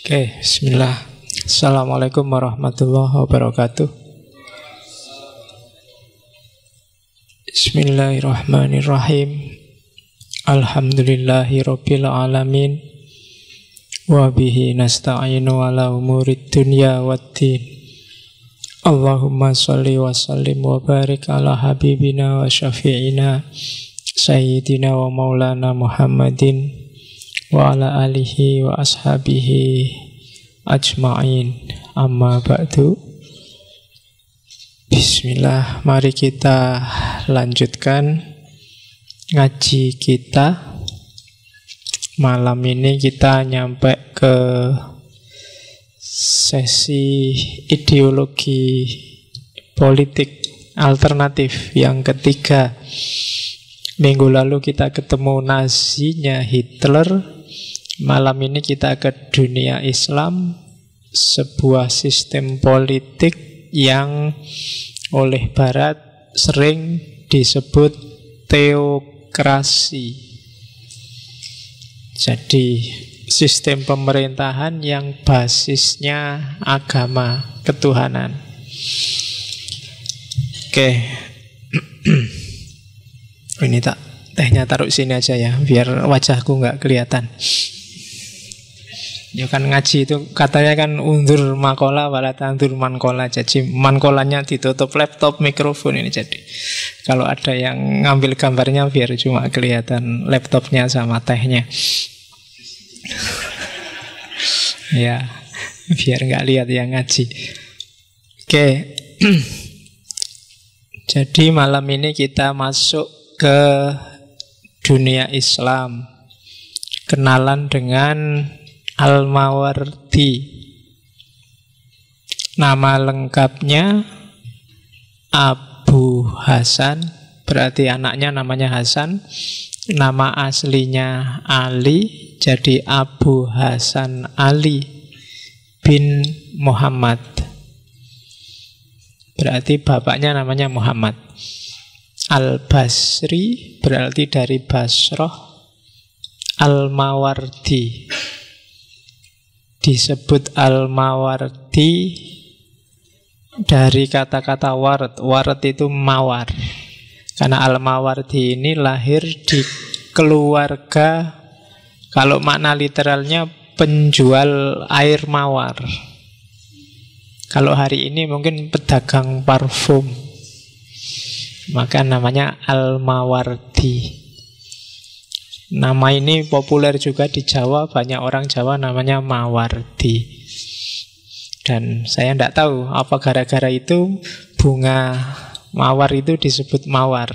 Oke, bismillah. Assalamualaikum warahmatullahi wabarakatuh. Bismillahirrahmanirrahim. Alhamdulillahi rabbil alamin. Wa bihi nasta'inu ala umurid dunya waddin. Allahumma sholli wa sallim wa barik ala habibina wa syafi'ina Sayyidina wa maulana Muhammadin wa ala alihi wa ashabihi ajma'in. Amma ba'du. Bismillah, mari kita lanjutkan ngaji kita. Malam ini kita nyampe ke sesi ideologi politik alternatif yang ketiga. Minggu lalu kita ketemu Nazinya Hitler. Malam ini kita ke dunia Islam, sebuah sistem politik yang oleh Barat sering disebut teokrasi. Jadi sistem pemerintahan yang basisnya agama ketuhanan. Oke. Ini tehnya taruh sini aja ya, biar wajahku nggak kelihatan. Ya kan ngaji itu katanya kan undur makola wala tandur mankola. Jadi mankolanya ditutup laptop, mikrofon ini. Jadi kalau ada yang ngambil gambarnya biar cuma kelihatan laptopnya sama tehnya. Ya, biar nggak lihat yang ngaji. Oke. Jadi malam ini kita masuk ke dunia Islam, kenalan dengan Al-Mawardi. Nama lengkapnya Abu Hasan, berarti anaknya namanya Hasan. Nama aslinya Ali, jadi Abu Hasan Ali bin Muhammad. Berarti bapaknya namanya Muhammad. Al-Basri berarti dari Basroh. Al-Mawardi disebut Al-Mawardi dari kata-kata warat. Warat itu mawar. Karena Al-Mawardi ini lahir di keluarga, kalau makna literalnya penjual air mawar. Kalau hari ini mungkin pedagang parfum, maka namanya Al-Mawardi. Nama ini populer juga di Jawa. Banyak orang Jawa namanya Mawardi. Dan saya tidak tahu apa gara-gara itu bunga mawar itu disebut mawar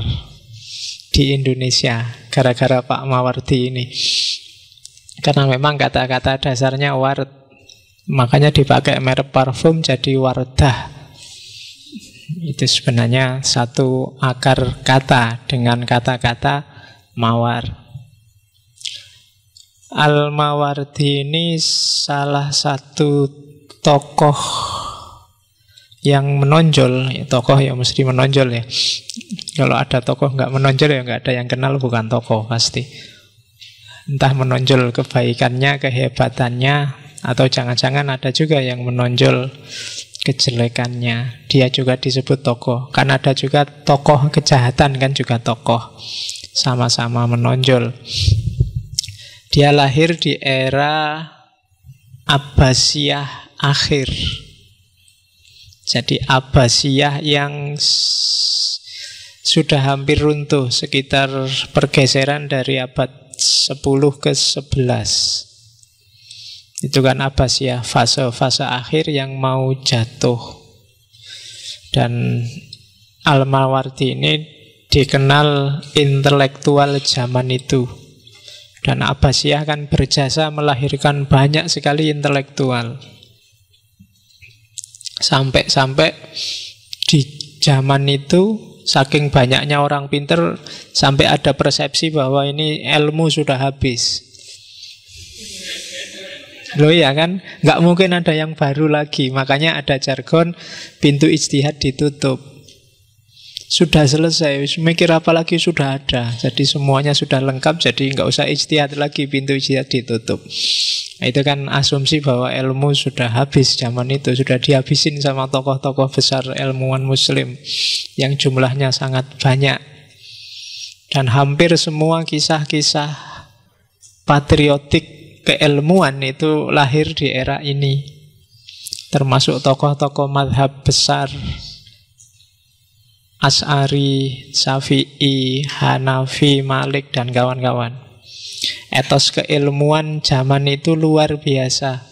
di Indonesia, gara-gara Pak Mawardi ini. Karena memang kata-kata dasarnya warat, makanya dipakai merek parfum jadi Wardah. Itu sebenarnya satu akar kata dengan kata-kata mawar. Al-Mawardi ini salah satu tokoh yang menonjol. Tokoh yang mesti menonjol ya. Kalau ada tokoh nggak menonjol ya nggak ada yang kenal, bukan tokoh pasti. Entah menonjol kebaikannya, kehebatannya, atau jangan-jangan ada juga yang menonjol kejelekannya. Dia juga disebut tokoh. Kan ada juga tokoh kejahatan, kan juga tokoh. Sama-sama menonjol. Dia lahir di era Abbasiyah akhir. Jadi Abbasiyah yang sudah hampir runtuh, sekitar pergeseran dari abad 10 ke 11. Itu kan Abbasiyah, fase-fase akhir yang mau jatuh. Dan Al-Mawardi ini dikenal intelektual zaman itu. Dan Abbasiyah kan berjasa melahirkan banyak sekali intelektual. Sampai-sampai di zaman itu, saking banyaknya orang pinter, sampai ada persepsi bahwa ini ilmu sudah habis. Loh ya kan, nggak mungkin ada yang baru lagi. Makanya ada jargon pintu ijtihad ditutup. Sudah selesai, mikir apa lagi sudah ada. Jadi semuanya sudah lengkap, jadi nggak usah ijtihad lagi, pintu ijtihad ditutup. Nah, itu kan asumsi bahwa ilmu sudah habis zaman itu, sudah dihabisin sama tokoh-tokoh besar ilmuwan muslim yang jumlahnya sangat banyak. Dan hampir semua kisah-kisah patriotik keilmuan itu lahir di era ini. Termasuk tokoh-tokoh madhab besar, Asy'ari, Syafi'i, Hanafi, Malik, dan kawan-kawan. Etos keilmuan zaman itu luar biasa.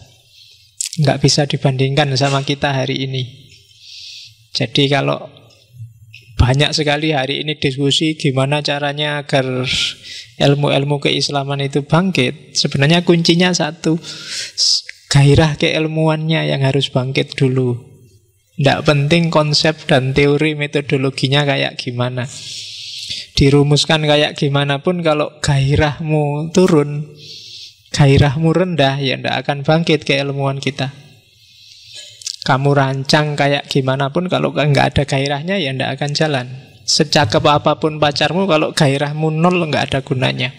Nggak bisa dibandingkan sama kita hari ini. Jadi kalau banyak sekali hari ini diskusi gimana caranya agar ilmu-ilmu keislaman itu bangkit, sebenarnya kuncinya satu, gairah keilmuannya yang harus bangkit dulu. Tidak penting konsep dan teori metodologinya kayak gimana, dirumuskan kayak gimana pun, kalau gairahmu turun, gairahmu rendah, ya tidak akan bangkit keilmuan kita. Kamu rancang kayak gimana pun, kalau nggak ada gairahnya ya tidak akan jalan. Secakep apapun pacarmu, kalau gairahmu nol nggak ada gunanya.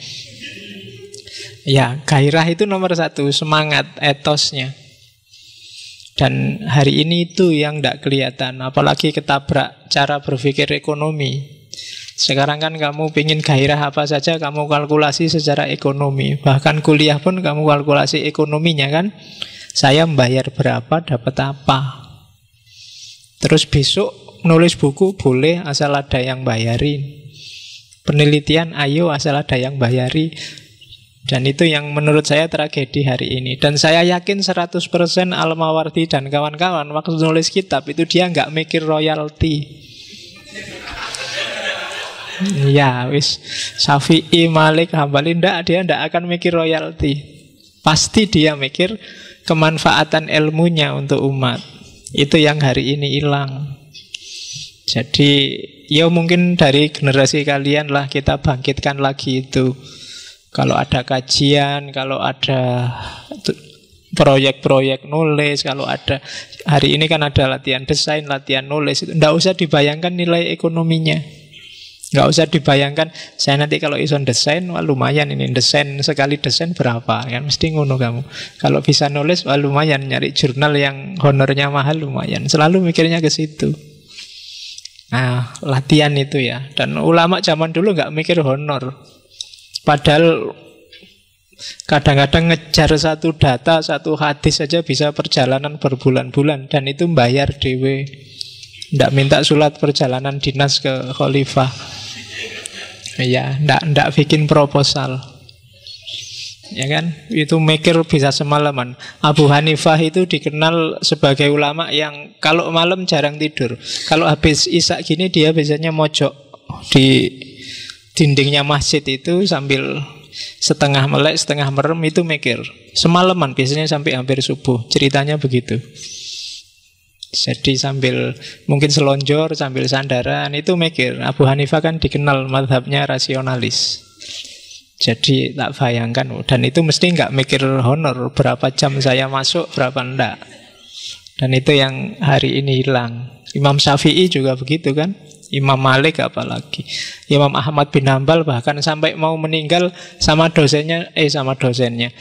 Ya, gairah itu nomor satu, semangat, etosnya. Dan hari ini itu yang tidak kelihatan, apalagi ketabrak cara berpikir ekonomi. Sekarang kan kamu pingin gairah apa saja, kamu kalkulasi secara ekonomi. Bahkan kuliah pun kamu kalkulasi ekonominya kan. Saya membayar berapa, dapat apa. Terus besok nulis buku boleh asal ada yang bayarin. Penelitian ayo asal ada yang bayari. Dan itu yang menurut saya tragedi hari ini. Dan saya yakin 100% Al-Mawardi dan kawan-kawan waktu nulis kitab itu dia nggak mikir royalti. Ya wis, Syafi'i, Malik, Hambali, dia ndak akan mikir royalti. Pasti dia mikir kemanfaatan ilmunya untuk umat. Itu yang hari ini hilang. Jadi ya mungkin dari generasi kalian lah kita bangkitkan lagi itu. Kalau ada kajian, kalau ada proyek-proyek nulis, kalau ada, hari ini kan ada latihan desain, latihan nulis, itu nggak usah dibayangkan nilai ekonominya. Nggak usah dibayangkan, saya nanti kalau ison desain, wah lumayan ini, desain sekali desain berapa, kan mesti ngono kamu. Kalau bisa nulis, wah lumayan, nyari jurnal yang honornya mahal lumayan. Selalu mikirnya ke situ. Nah, latihan itu ya. Dan ulama zaman dulu nggak mikir honor. Padahal kadang-kadang ngejar satu data, satu hadis saja bisa perjalanan berbulan-bulan. Dan itu bayar dewe. Nggak minta surat perjalanan dinas ke khalifah. Ya, ndak bikin proposal. Ya kan? Itu mikir bisa semalaman. Abu Hanifah itu dikenal sebagai ulama yang kalau malam jarang tidur. Kalau habis isya gini dia biasanya mojok di dindingnya masjid itu sambil setengah melek, setengah merem itu mikir. Semalaman biasanya sampai hampir subuh. Ceritanya begitu. Jadi sambil mungkin selonjor, sambil sandaran itu mikir. Abu Hanifah kan dikenal mazhabnya rasionalis. Jadi tak bayangkan. Dan itu mesti nggak mikir honor, berapa jam saya masuk, berapa enggak. Dan itu yang hari ini hilang. Imam Syafi'i juga begitu kan. Imam Malik apalagi. Imam Ahmad bin Hambal bahkan sampai mau meninggal sama dosennya,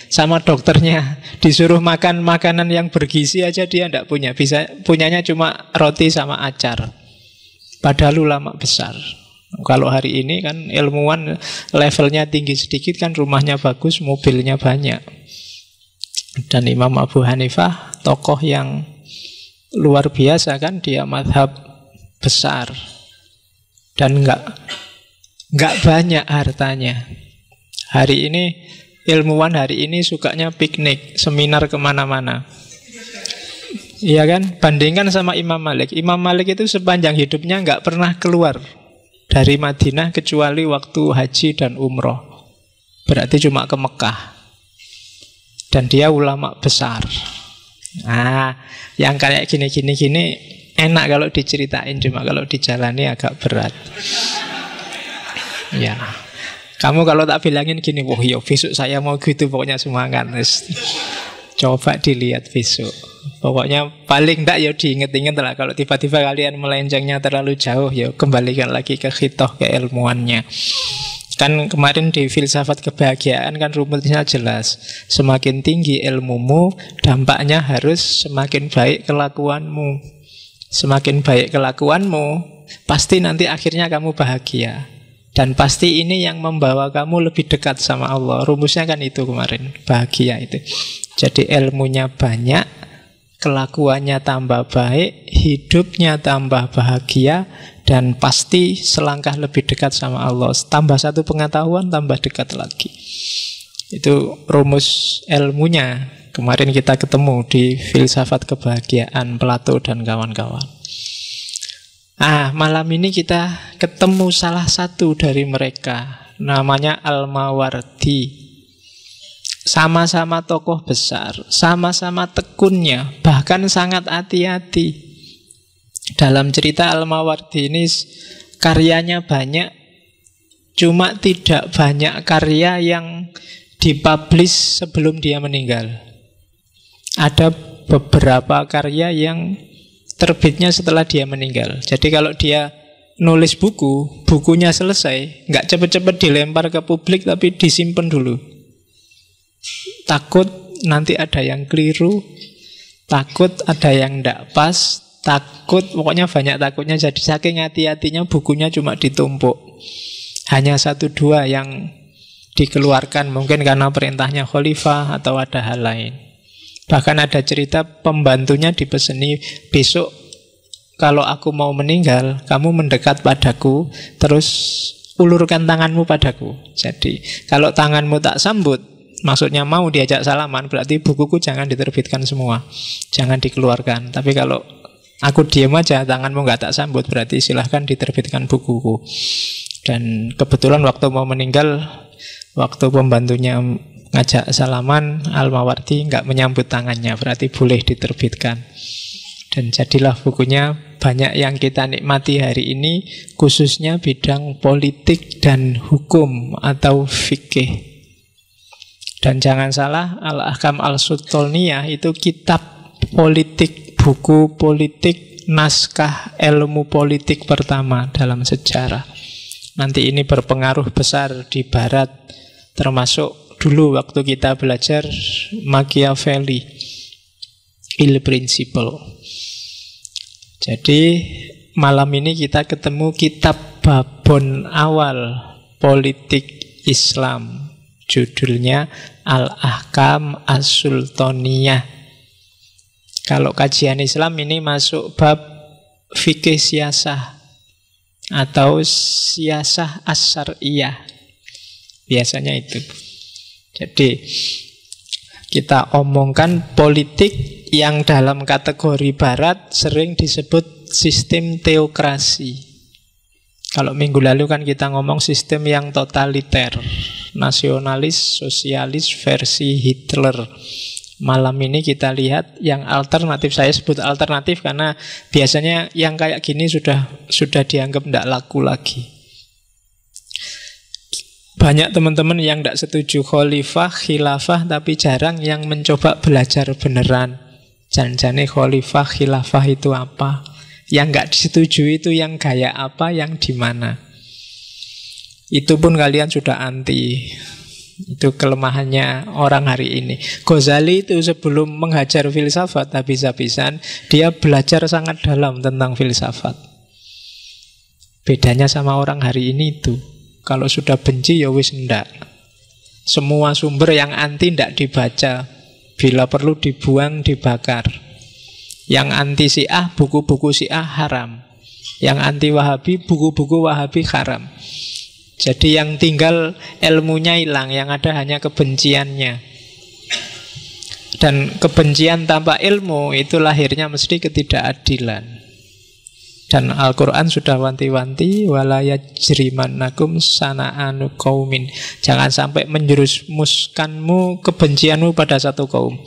sama dokternya disuruh makan makanan yang bergizi aja dia tidak punya. Punyanya cuma roti sama acar. Padahal ulama besar. Kalau hari ini kan ilmuwan levelnya tinggi sedikit kan, rumahnya bagus, mobilnya banyak. Dan Imam Abu Hanifah tokoh yang luar biasa kan, dia mazhab besar. Dan nggak banyak hartanya. Hari ini ilmuwan hari ini sukanya piknik, seminar kemana-mana. Iya kan? Bandingkan sama Imam Malik. Imam Malik itu sepanjang hidupnya nggak pernah keluar dari Madinah kecuali waktu haji dan umroh. Berarti cuma ke Mekah. Dan dia ulama besar. Nah, yang kayak gini enak kalau diceritain, cuma kalau dijalani agak berat. Ya, kamu kalau tak bilangin gini, wah yo besok saya mau gitu, pokoknya semangat. Coba dilihat besok. Pokoknya paling enggak ya diinget-inget lah. Kalau tiba-tiba kalian melencengnya terlalu jauh, ya kembalikan lagi ke khitoh, keilmuannya. Kan kemarin di filsafat kebahagiaan kan rumusnya jelas. Semakin tinggi ilmumu, dampaknya harus semakin baik kelakuanmu. Semakin baik kelakuanmu, pasti nanti akhirnya kamu bahagia. Dan pasti ini yang membawa kamu lebih dekat sama Allah. Rumusnya kan itu kemarin, bahagia itu. Jadi ilmunya banyak, kelakuannya tambah baik, hidupnya tambah bahagia, dan pasti selangkah lebih dekat sama Allah. Tambah satu pengetahuan, tambah dekat lagi. Itu rumus ilmunya. Kemarin kita ketemu di filsafat kebahagiaan Plato dan kawan-kawan. Malam ini kita ketemu salah satu dari mereka. Namanya Al-Mawardi. Sama-sama tokoh besar, sama-sama tekunnya, bahkan sangat hati-hati. Dalam cerita Al-Mawardi ini karyanya banyak, cuma tidak banyak karya yang dipublish sebelum dia meninggal. Ada beberapa karya yang terbitnya setelah dia meninggal. Jadi kalau dia nulis buku, bukunya selesai, nggak cepet-cepet dilempar ke publik, tapi disimpan dulu. Takut nanti ada yang keliru, takut ada yang nggak pas, takut, pokoknya banyak takutnya. Jadi saking hati-hatinya bukunya cuma ditumpuk. Hanya 1-2 yang dikeluarkan, mungkin karena perintahnya khalifah atau ada hal lain. Bahkan ada cerita pembantunya dipeseni, besok kalau aku mau meninggal, kamu mendekat padaku, terus ulurkan tanganmu padaku. Jadi kalau tanganmu tak sambut, maksudnya mau diajak salaman, berarti bukuku jangan diterbitkan semua, jangan dikeluarkan. Tapi kalau aku diam aja, tanganmu gak tak sambut, berarti silahkan diterbitkan bukuku. Dan kebetulan waktu mau meninggal, waktu pembantunya ngajak salaman, Al-Mawardi nggak menyambut tangannya, berarti boleh diterbitkan. Dan jadilah bukunya banyak yang kita nikmati hari ini, khususnya bidang politik dan hukum atau fikih. Dan jangan salah, Al-Ahkam Al-Sultaniyah itu kitab politik, buku politik, naskah ilmu politik pertama dalam sejarah. Nanti ini berpengaruh besar di Barat, termasuk dulu waktu kita belajar Machiavelli, Il Principle. Jadi malam ini kita ketemu kitab babon awal politik Islam. Judulnya Al-Ahkam As-Sultaniyah. Kalau kajian Islam ini masuk bab fikih siyasah atau siyasah as-syar'iyah. Biasanya itu. Jadi kita omongkan politik yang dalam kategori Barat sering disebut sistem teokrasi. Kalau minggu lalu kan kita ngomong sistem yang totaliter, nasionalis, sosialis versi Hitler. Malam ini kita lihat yang alternatif. Saya sebut alternatif karena biasanya yang kayak gini sudah dianggap tidak laku lagi. Banyak teman-teman yang tidak setuju khalifah, khilafah, tapi jarang yang mencoba belajar beneran. Jangan-jangan khalifah, khilafah itu apa? Yang nggak disetujui itu yang gaya apa, yang di mana? Itu pun kalian sudah anti. Itu kelemahannya orang hari ini. Ghazali itu sebelum menghajar filsafat habis-habisan, dia belajar sangat dalam tentang filsafat. Bedanya sama orang hari ini itu, kalau sudah benci ya wis ndak. Semua sumber yang anti ndak dibaca. Bila perlu dibuang, dibakar. Yang anti Syiah, buku-buku Syiah haram. Yang anti Wahabi, buku-buku Wahabi haram. Jadi yang tinggal ilmunya hilang, yang ada hanya kebenciannya. Dan kebencian tanpa ilmu itu lahirnya mesti ketidakadilan. Dan Al-Quran sudah wanti-wanti, wala yajrimannakum sana'anu qaumin. Jangan sampai menjerumuskanmu kebencianmu pada satu kaum,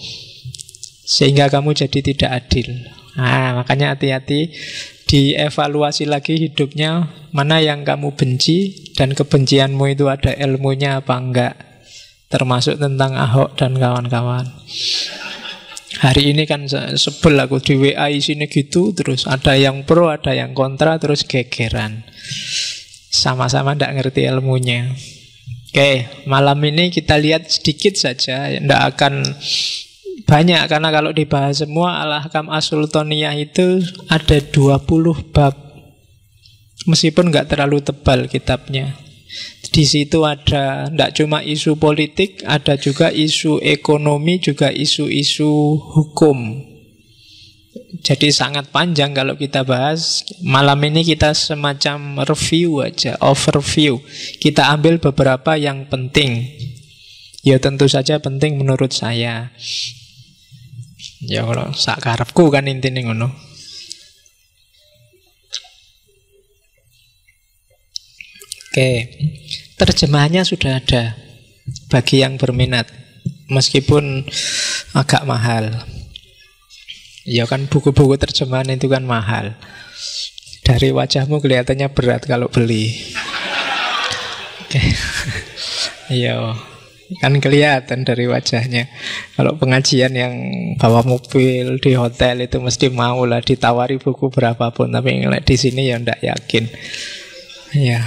sehingga kamu jadi tidak adil. Makanya hati-hati, dievaluasi lagi hidupnya, mana yang kamu benci, dan kebencianmu itu ada ilmunya apa enggak. Termasuk tentang Ahok dan kawan-kawan. Hari ini kan sebel aku di WA isinya gitu, terus ada yang pro, ada yang kontra, terus gegeran. Sama-sama tidak ngerti ilmunya. Oke, malam ini kita lihat sedikit saja, tidak akan banyak, karena kalau dibahas semua Al-Ahkam As-Sultaniyah itu ada 20 bab. Meskipun nggak terlalu tebal kitabnya. Di situ ada tidak cuma isu politik, ada juga isu ekonomi, juga isu-isu hukum. Jadi sangat panjang kalau kita bahas. Malam ini kita semacam review aja, overview. Kita ambil beberapa yang penting. Ya tentu saja penting menurut saya. Ya kalau sak karepku kan intine ngono. Oke, terjemahannya sudah ada bagi yang berminat, meskipun agak mahal. Ya kan buku-buku terjemahan itu kan mahal. Dari wajahmu kelihatannya berat kalau beli. Oke, iya kan kelihatan dari wajahnya. Kalau pengajian yang bawa mobil di hotel itu mesti mau lah ditawari buku berapapun, tapi di sini ya ndak yakin. Ya.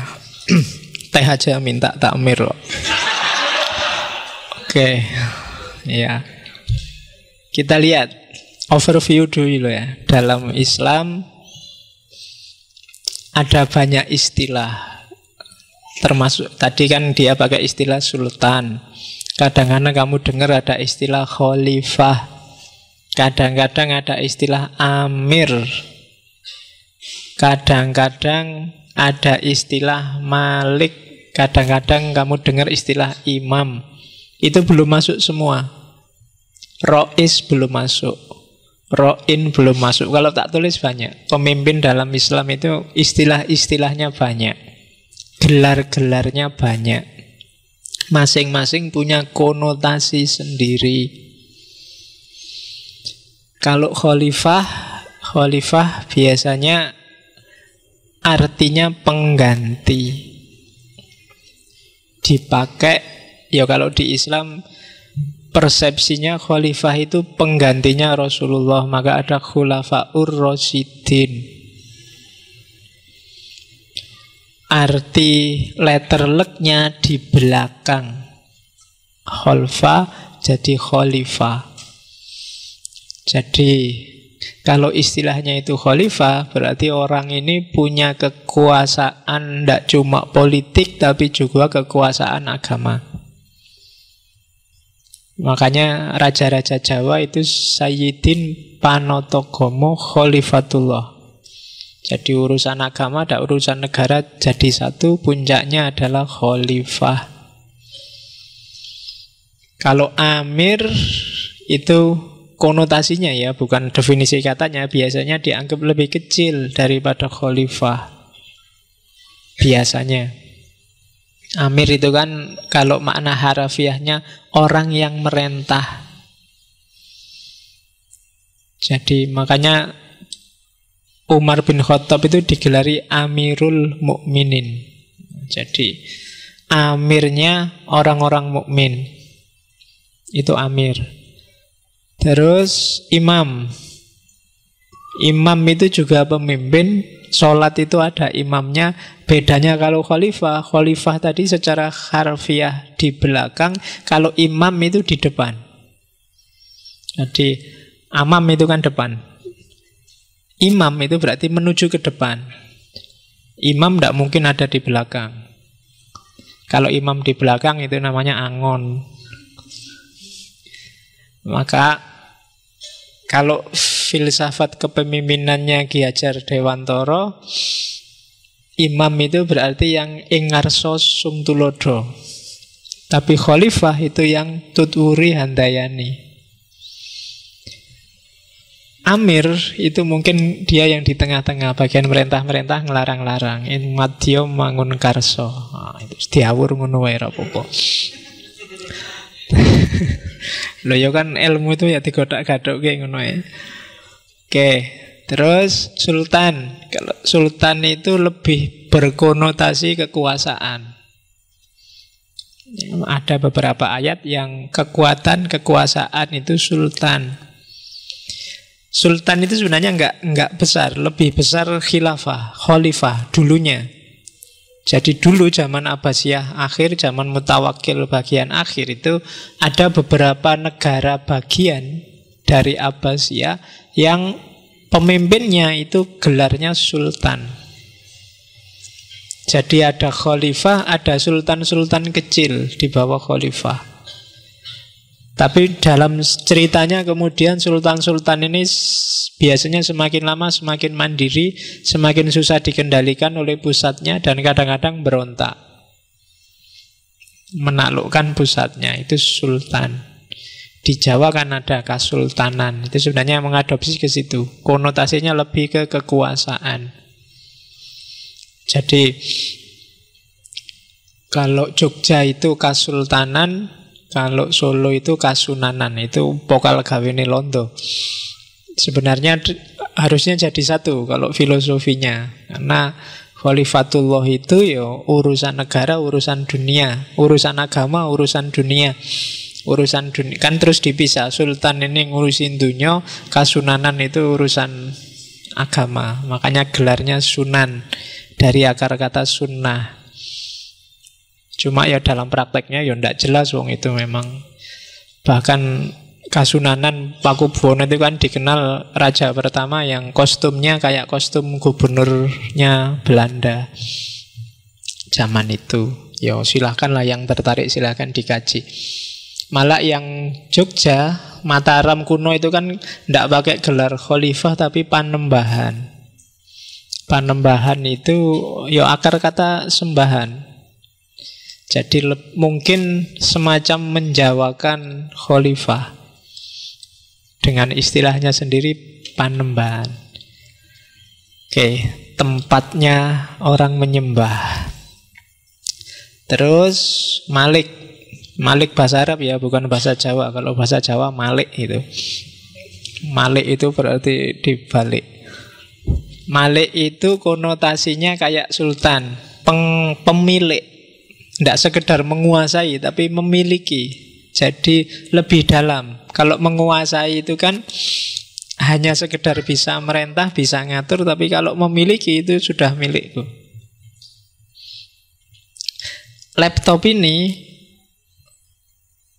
Teh aja minta takmir loh. Oke, ya. Kita lihat overview dulu ya. Dalam Islam ada banyak istilah. Termasuk tadi kan dia pakai istilah sultan. Kadang-kadang kamu dengar ada istilah khalifah. Kadang-kadang ada istilah amir. Kadang-kadang ada istilah malik. Kadang-kadang kamu dengar istilah imam. Itu belum masuk semua. Rois belum masuk, Ro'in belum masuk. Kalau tak tulis banyak. Pemimpin dalam Islam itu istilah-istilahnya banyak, gelar-gelarnya banyak. Masing-masing punya konotasi sendiri. Kalau khalifah biasanya artinya pengganti. Dipakai, ya kalau di Islam persepsinya khalifah itu penggantinya Rasulullah, maka ada khulafaur rasyidin. Arti letter luck-nya di belakang. Khalfa jadi khalifah. Jadi kalau istilahnya itu khalifah, berarti orang ini punya kekuasaan tidak cuma politik, tapi juga kekuasaan agama. Makanya raja-raja Jawa itu Sayyidin Panotogomo Khalifatullah. Jadi urusan agama dan urusan negara jadi satu, puncaknya adalah khalifah. Kalau amir itu konotasinya ya, bukan definisi katanya, biasanya dianggap lebih kecil daripada khalifah. Biasanya amir itu kan kalau makna harafiahnya orang yang merentah. Jadi makanya Umar bin Khattab itu digelari Amirul Mukminin. Jadi amirnya orang-orang mukmin. Itu amir. Terus imam. Imam itu juga pemimpin. Sholat itu ada imamnya. Bedanya kalau khalifah, khalifah tadi secara harfiah di belakang, kalau imam itu di depan. Jadi amam itu kan depan, imam itu berarti menuju ke depan. Imam tidak mungkin ada di belakang. Kalau imam di belakang itu namanya angon. Maka kalau filsafat kepemimpinannya Ki Hajar Dewantara, imam itu berarti yang ingarso sung tulodo. Tapi khalifah itu yang tuturi handayani. Amir itu mungkin dia yang di tengah-tengah, bagian merentah-merentah ngelarang-larang. In madya mangun karso. Itu diawur ngono wae ra apa-apa. Loh ya kan ilmu itu ya digodak-gadok kayak ngono ya. Oke, terus sultan. Kalau sultan itu lebih berkonotasi kekuasaan. Ada beberapa ayat yang kekuatan kekuasaan itu sultan. Sultan itu sebenarnya nggak besar, lebih besar khilafah, khalifah dulunya. Jadi dulu zaman Abbasiyah akhir, zaman Mutawakkil bagian akhir itu ada beberapa negara bagian dari Abbasiyah yang pemimpinnya itu gelarnya sultan. Jadi ada khalifah, ada sultan-sultan kecil di bawah khalifah. Tapi dalam ceritanya kemudian sultan-sultan ini biasanya semakin lama semakin mandiri, semakin susah dikendalikan oleh pusatnya dan kadang-kadang berontak, menaklukkan pusatnya. Itu sultan. Di Jawa kan ada kasultanan. Itu sebenarnya mengadopsi ke situ. Konotasinya lebih ke kekuasaan. Jadi kalau Jogja itu kasultanan, kalau Solo itu kasunanan. Itu vokal gawene londo. Sebenarnya harusnya jadi satu kalau filosofinya. Karena Khalifatullah itu ya urusan negara, urusan dunia, urusan agama, urusan dunia. Urusan dunia kan terus dipisah. Sultan ini ngurusin dunia, kasunanan itu urusan agama. Makanya gelarnya sunan, dari akar kata sunnah. Cuma ya dalam prakteknya ya tidak jelas wong itu memang. Bahkan Kasunanan Pakubuwono itu kan dikenal raja pertama yang kostumnya kayak kostum gubernurnya Belanda zaman itu. Ya silahkanlah yang tertarik silahkan dikaji. Malah yang Jogja, Mataram kuno itu kan tidak pakai gelar khalifah tapi panembahan. Panembahan itu ya akar kata sembahan. Jadi mungkin semacam menjawakan khalifah dengan istilahnya sendiri panembahan. Oke, tempatnya orang menyembah. Terus Malik. Malik bahasa Arab ya, bukan bahasa Jawa. Kalau bahasa Jawa Malik itu. Malik itu berarti dibalik. Malik itu konotasinya kayak sultan, pemilik. Tidak sekedar menguasai, tapi memiliki. Jadi lebih dalam. Kalau menguasai itu kan hanya sekedar bisa merentah, bisa ngatur. Tapi kalau memiliki itu sudah milikku. Laptop ini,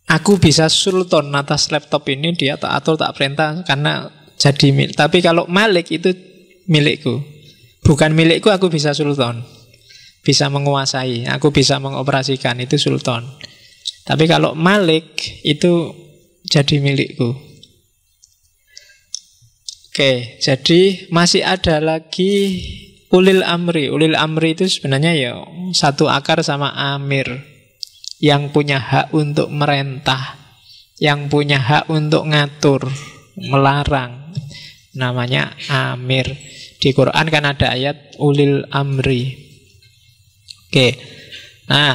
aku bisa sultan atas laptop ini. Dia tak atur, tak perintah, karena jadi milik. Tapi kalau Malik itu milikku. Bukan milikku, aku bisa sultan. Bisa menguasai, aku bisa mengoperasikan, itu sultan. Tapi kalau Malik itu jadi milikku. Oke, jadi masih ada lagi ulil amri. Ulil amri itu sebenarnya ya satu akar sama amir. Yang punya hak untuk merentah, yang punya hak untuk ngatur, melarang. Namanya amir. Di Quran kan ada ayat ulil amri. Oke, nah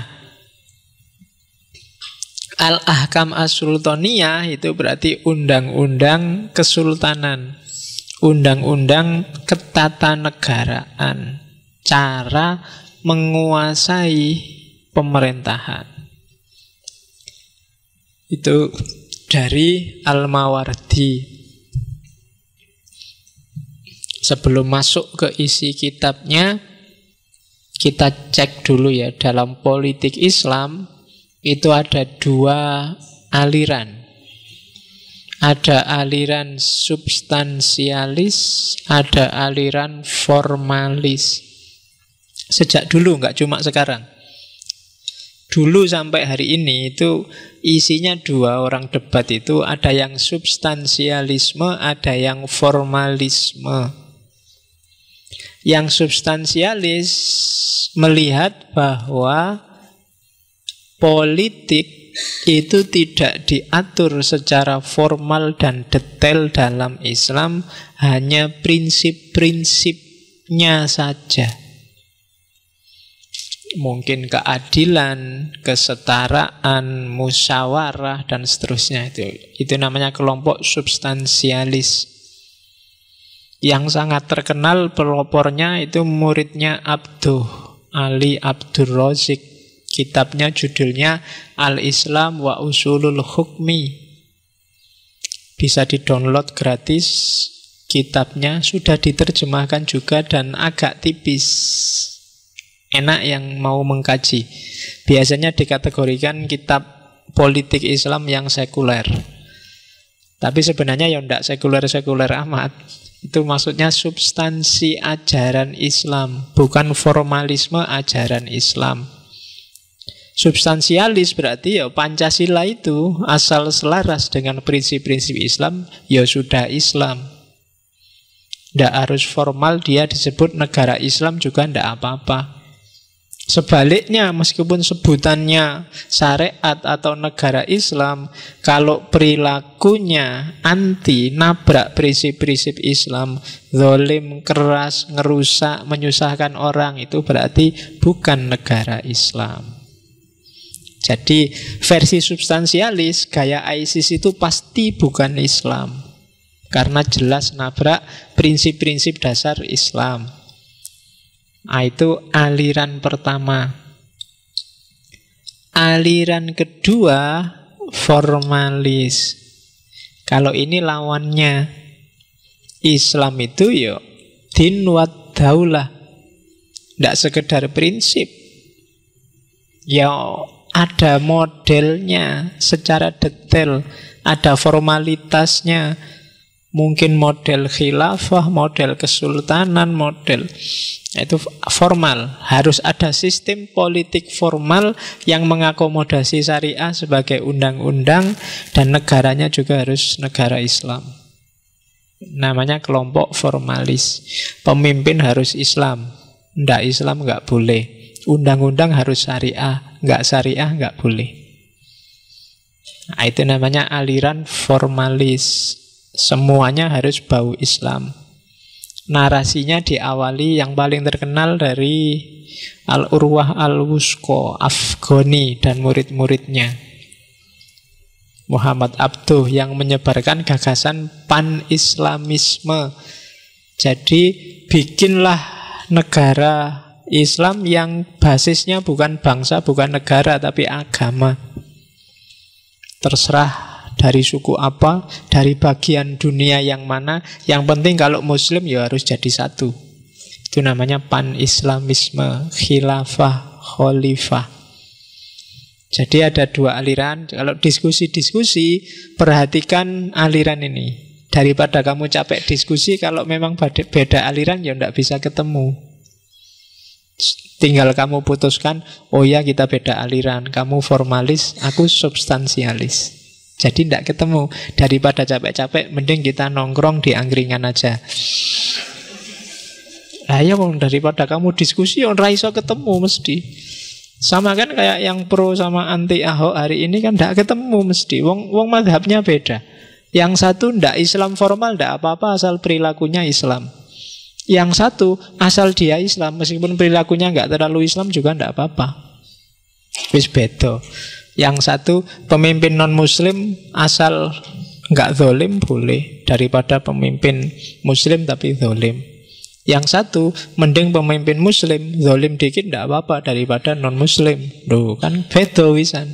al-ahkam as-sultaniyah itu berarti undang-undang kesultanan, undang-undang ketatanegaraan, cara menguasai pemerintahan. Itu dari Al-Mawardi. Sebelum masuk ke isi kitabnya, kita cek dulu ya, dalam politik Islam itu ada dua aliran. Ada aliran substansialis, ada aliran formalis. Sejak dulu, nggak cuma sekarang. Dulu sampai hari ini itu isinya dua orang debat itu, ada yang substansialisme, ada yang formalisme. Yang substansialis melihat bahwa politik itu tidak diatur secara formal dan detail dalam Islam, hanya prinsip-prinsipnya saja. Mungkin keadilan, kesetaraan, musyawarah, dan seterusnya. Itu namanya kelompok substansialis. Yang sangat terkenal pelopornya itu muridnya Abduh Ali Abdur Razik. Kitabnya judulnya Al-Islam wa Usulul Hukmi. Bisa di-download gratis kitabnya sudah diterjemahkan juga dan agak tipis. Enak yang mau mengkaji. Biasanya dikategorikan kitab politik Islam yang sekuler. Tapi sebenarnya ya tidak sekuler-sekuler amat. Itu maksudnya substansi ajaran Islam, bukan formalisme ajaran Islam. Substansialis berarti ya Pancasila itu asal selaras dengan prinsip-prinsip Islam, ya sudah Islam. Tidak harus formal dia disebut negara Islam juga tidak apa-apa. Sebaliknya, meskipun sebutannya syariat atau negara Islam, kalau perilakunya anti, nabrak prinsip-prinsip Islam, zalim, keras, ngerusak, menyusahkan orang, itu berarti bukan negara Islam. Jadi versi substansialis, gaya ISIS itu pasti bukan Islam, karena jelas nabrak prinsip-prinsip dasar Islam. Itu aliran pertama. Aliran kedua formalis. Kalau ini lawannya. Islam itu ya din wa daulah. Tidak sekedar prinsip. Ya ada modelnya secara detail, ada formalitasnya. Mungkin model khilafah, model kesultanan, model itu formal. Harus ada sistem politik formal yang mengakomodasi syariah sebagai undang-undang, dan negaranya juga harus negara Islam. Namanya kelompok formalis. Pemimpin harus Islam. Nggak Islam nggak boleh. Undang-undang harus syariah. Nggak syariah nggak boleh. Nah, itu namanya aliran formalis. Semuanya harus bau Islam. Narasinya diawali yang paling terkenal dari Al-Urwah Al-Wusqa Afghani dan murid-muridnya, Muhammad Abduh, yang menyebarkan gagasan pan-islamisme. Jadi bikinlah negara Islam yang basisnya bukan bangsa, bukan negara, tapi agama. Terserah dari suku apa, dari bagian dunia yang mana, yang penting kalau Muslim ya harus jadi satu. Itu namanya pan-islamisme, khilafah, khalifah. Jadi ada dua aliran. Kalau diskusi-diskusi, perhatikan aliran ini. Daripada kamu capek diskusi, kalau memang beda aliran ya tidak bisa ketemu. Tinggal kamu putuskan, oh ya kita beda aliran, kamu formalis, aku substansialis. Jadi tidak ketemu. Daripada capek-capek, mending kita nongkrong di angkringan aja. Nah ya, daripada kamu diskusi, ora iso ketemu mesti. Sama kan kayak yang pro sama anti Ahok hari ini kan tidak ketemu mesti. Wong madhabnya beda. Yang satu ndak Islam formal, ndak apa-apa asal perilakunya Islam. Yang satu asal dia Islam, meskipun perilakunya nggak terlalu Islam juga ndak apa-apa. Wis beda. Yang satu pemimpin non-muslim asal nggak zalim boleh, daripada pemimpin muslim tapi zalim. Yang satu mending pemimpin muslim zalim dikit nggak apa-apa daripada non-muslim. Loh, kan beda wisan.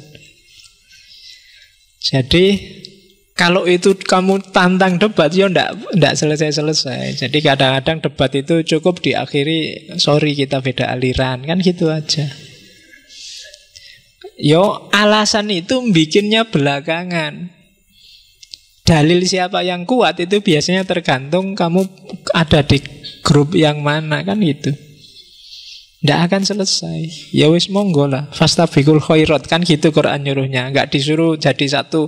Jadi kalau itu kamu tantang debat ya ndak selesai-selesai. Jadi kadang-kadang debat itu cukup diakhiri, sorry kita beda aliran, kan gitu aja. Yo, alasan itu bikinnya belakangan. Dalil siapa yang kuat itu biasanya tergantung kamu ada di grup yang mana, kan gitu. Tidak akan selesai. Ya wis monggo lah, fastabiqul khairat, kan gitu Quran nyuruhnya. Enggak disuruh jadi satu,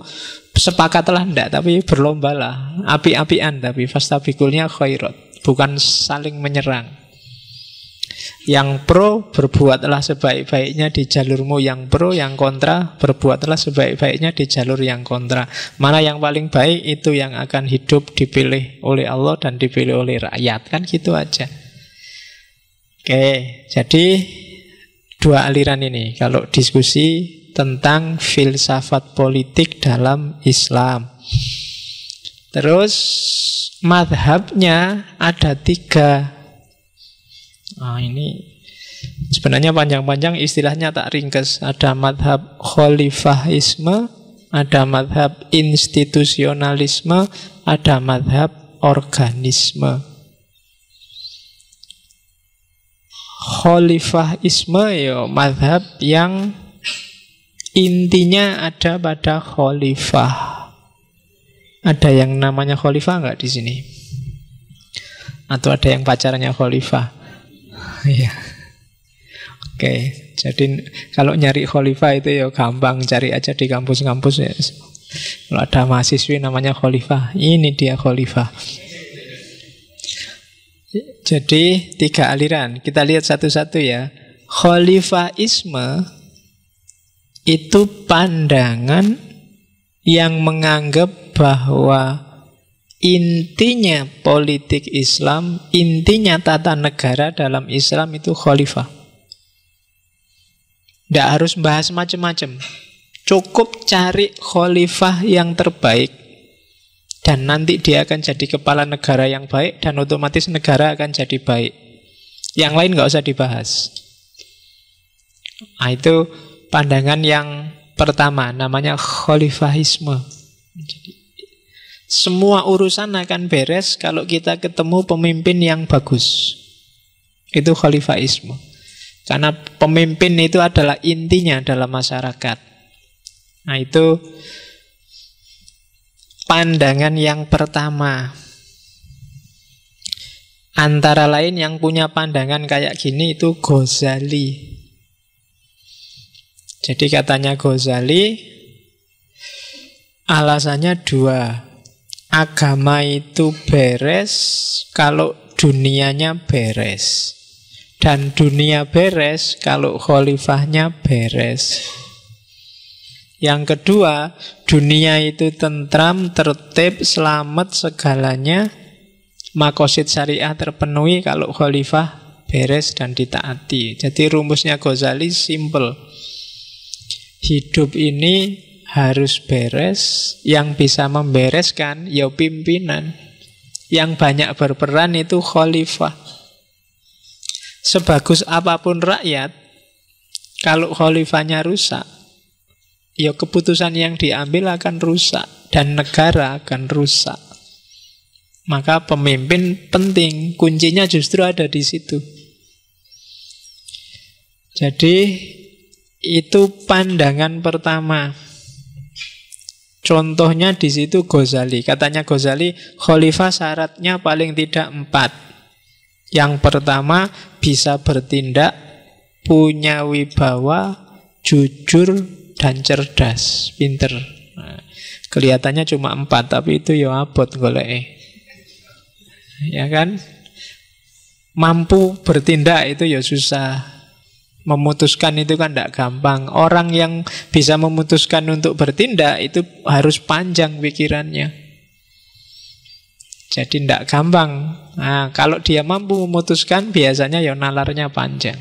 sepakatlah ndak, tapi berlombalah, api-apian, tapi fastabiqulnya khairat, bukan saling menyerang. Yang pro berbuatlah sebaik-baiknya di jalurmu yang pro, yang kontra berbuatlah sebaik-baiknya di jalur yang kontra. Mana yang paling baik itu yang akan hidup, dipilih oleh Allah dan dipilih oleh rakyat, kan gitu aja. Oke, jadi dua aliran ini kalau diskusi tentang filsafat politik dalam Islam. Terus madhabnya ada 3. Ini sebenarnya panjang-panjang, istilahnya tak ringkes. Ada madhab khalifahisme, ada madhab institusionalisme, ada madhab organisme. Khalifahisme ya mazhab yang intinya ada pada khalifah. Ada yang namanya khalifah nggak di sini? Atau ada yang pacarnya khalifah? Iya. Oke, jadi kalau nyari khalifah itu ya gampang, cari aja di kampus-kampus ya. Kalau ada mahasiswi namanya khalifah, ini dia khalifah. Jadi 3 aliran. Kita lihat satu-satu ya. Khalifahisme itu pandangan yang menganggap bahwa intinya politik Islam, intinya tata negara dalam Islam itu khalifah. Tidak harus bahas macam-macam. Cukup cari khalifah yang terbaik, dan nanti dia akan jadi kepala negara yang baik, dan otomatis negara akan jadi baik. Yang lain nggak usah dibahas. Nah, itu pandangan yang pertama, namanya khalifahisme. Jadi, semua urusan akan beres kalau kita ketemu pemimpin yang bagus. Itu khalifahisme. Karena pemimpin itu adalah intinya dalam masyarakat. Nah, itu pandangan yang pertama. Antara lain yang punya pandangan kayak gini itu Ghazali. Jadi katanya Ghazali, alasannya 2. Agama itu beres kalau dunianya beres, dan dunia beres kalau khalifahnya beres. Yang kedua, dunia itu tentram, tertib, selamat segalanya, maqasid syariah terpenuhi kalau khalifah beres dan ditaati. Jadi rumusnya Ghazali simple. Hidup ini harus beres, yang bisa membereskan ya pimpinan. Yang banyak berperan itu khalifah. Sebagus apapun rakyat, kalau khalifahnya rusak, ya keputusan yang diambil akan rusak, dan negara akan rusak. Maka pemimpin penting, kuncinya justru ada di situ. Jadi itu pandangan pertama. Contohnya di situ Ghazali. Katanya Ghazali, khalifah syaratnya paling tidak 4. Yang pertama, bisa bertindak, punya wibawa, jujur, dan cerdas, pinter. Nah, kelihatannya cuma 4, tapi itu ya abot golek. Ya kan? Mampu bertindak itu ya susah. Memutuskan itu kan tidak gampang. Orang yang bisa memutuskan untuk bertindak itu harus panjang pikirannya. Jadi tidak gampang. Nah, kalau dia mampu memutuskan, biasanya ya nalarnya panjang.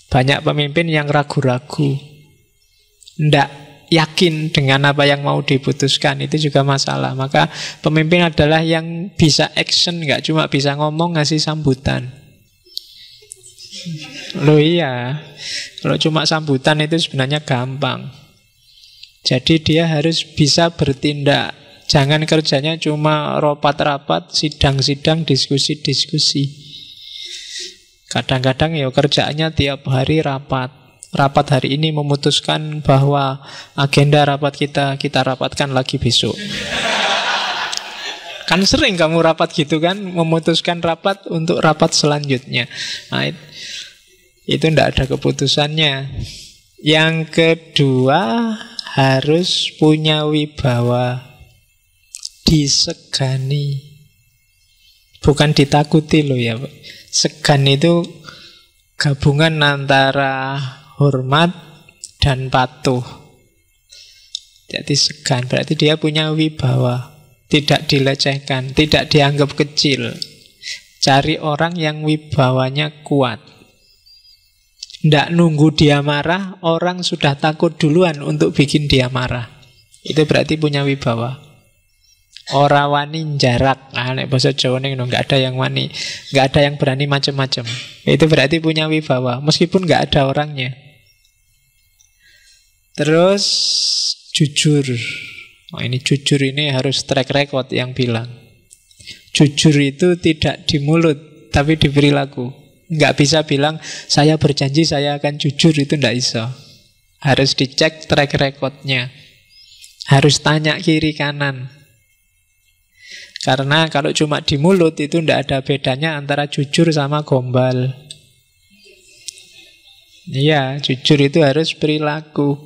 Banyak pemimpin yang ragu-ragu, tidak yakin dengan apa yang mau diputuskan. Itu juga masalah. Maka pemimpin adalah yang bisa action, nggak cuma bisa ngomong ngasih sambutan. Loh iya, kalau cuma sambutan itu sebenarnya gampang. Jadi dia harus bisa bertindak. Jangan kerjanya cuma rapat-rapat, sidang-sidang, diskusi-diskusi. Kadang-kadang ya kerjaannya tiap hari rapat. Rapat hari ini memutuskan bahwa agenda rapat kita rapatkan lagi besok. Kan sering kamu rapat gitu kan, memutuskan rapat untuk rapat selanjutnya. Nah, itu tidak ada keputusannya. Yang kedua, harus punya wibawa, disegani, bukan ditakuti loh ya. Segan itu gabungan antara hormat dan patuh. Jadi segan berarti dia punya wibawa, tidak dilecehkan, tidak dianggap kecil. Cari orang yang wibawanya kuat. Tidak nunggu dia marah, orang sudah takut duluan untuk bikin dia marah. Itu berarti punya wibawa. Ora wani jarak. Nah, nek basa Jawa ning enggak ada yang wani, enggak ada yang berani macam-macam. Itu berarti punya wibawa, meskipun enggak ada orangnya. Terus jujur. Oh, ini jujur ini harus track record yang bilang. Jujur itu tidak di mulut, tapi di perilaku. Nggak bisa bilang, saya berjanji saya akan jujur, itu nggak bisa. Harus dicek track recordnya. Harus tanya kiri kanan. Karena kalau cuma di mulut itu nggak ada bedanya antara jujur sama gombal. Iya, jujur itu harus perilaku.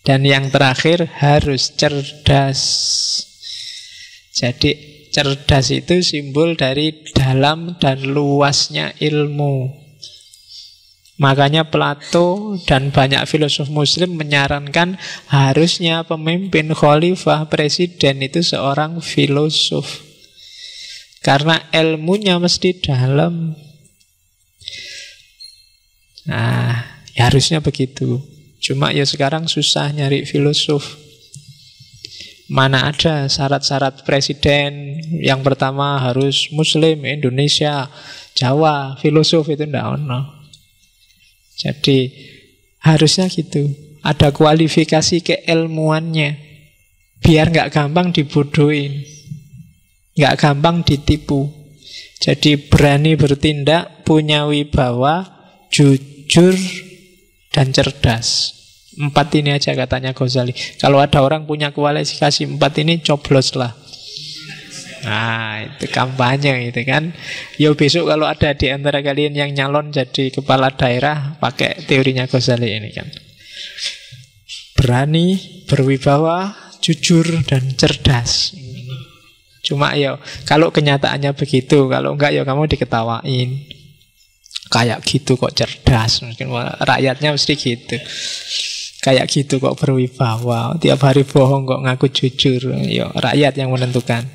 Dan yang terakhir harus cerdas. Jadi cerdas itu simbol dari dalam dan luasnya ilmu. Makanya Plato dan banyak filosof muslim menyarankan harusnya pemimpin, khalifah, presiden itu seorang filosof. Karena ilmunya mesti dalam. Nah, ya harusnya begitu. Cuma ya sekarang susah nyari filosof. Mana ada syarat-syarat presiden. Yang pertama harus Muslim, Indonesia, Jawa, filosof itu ndak ono. Jadi harusnya gitu. Ada kualifikasi keilmuannya. Biar nggak gampang dibodohin, nggak gampang ditipu. Jadi berani bertindak, punya wibawa, jujur, dan cerdas. 4 ini aja katanya Ghazali. Kalau ada orang punya kualifikasi 4 ini, coblos lah. Nah, itu kampanye itu kan. Ya besok kalau ada di antara kalian yang nyalon jadi kepala daerah, pakai teorinya Ghazali ini kan. Berani, berwibawa, jujur, dan cerdas. Cuma ya kalau kenyataannya begitu, kalau enggak ya kamu diketawain. Kayak gitu kok cerdas, mungkin rakyatnya mesti gitu. Kayak gitu kok berwibawa, tiap hari bohong kok ngaku jujur. Ya rakyat yang menentukan.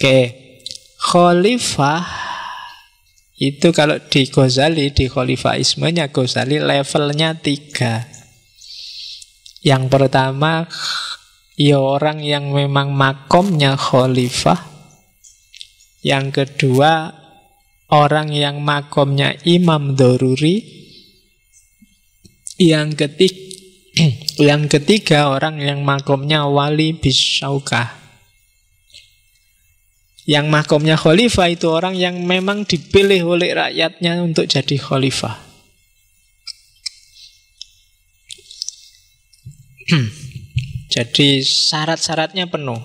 Oke, khalifah itu kalau di Ghazali, di khalifaismenya Ghazali levelnya 3. Yang pertama, ya orang yang memang makomnya khalifah. Yang kedua, orang yang makomnya imam doruri. Yang ketiga orang yang makomnya wali bisyaukah. Yang makomnya khalifah itu orang yang memang dipilih oleh rakyatnya untuk jadi khalifah. Jadi syarat-syaratnya penuh.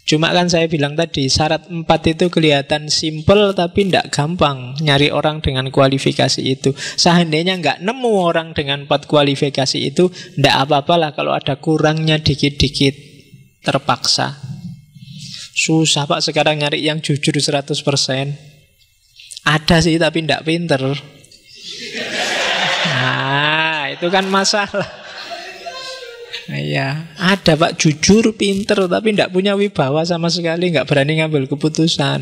Cuma kan saya bilang tadi, syarat 4 itu kelihatan simpel tapi tidak gampang nyari orang dengan kualifikasi itu. Seandainya nggak nemu orang dengan 4 kualifikasi itu, tidak apa-apalah kalau ada kurangnya dikit-dikit, terpaksa. Susah Pak sekarang nyari yang jujur 100%. Ada sih tapi tidak pinter. Nah, itu kan masalah. Iya, ada Pak jujur, pinter, tapi tidak punya wibawa sama sekali, nggak berani ngambil keputusan.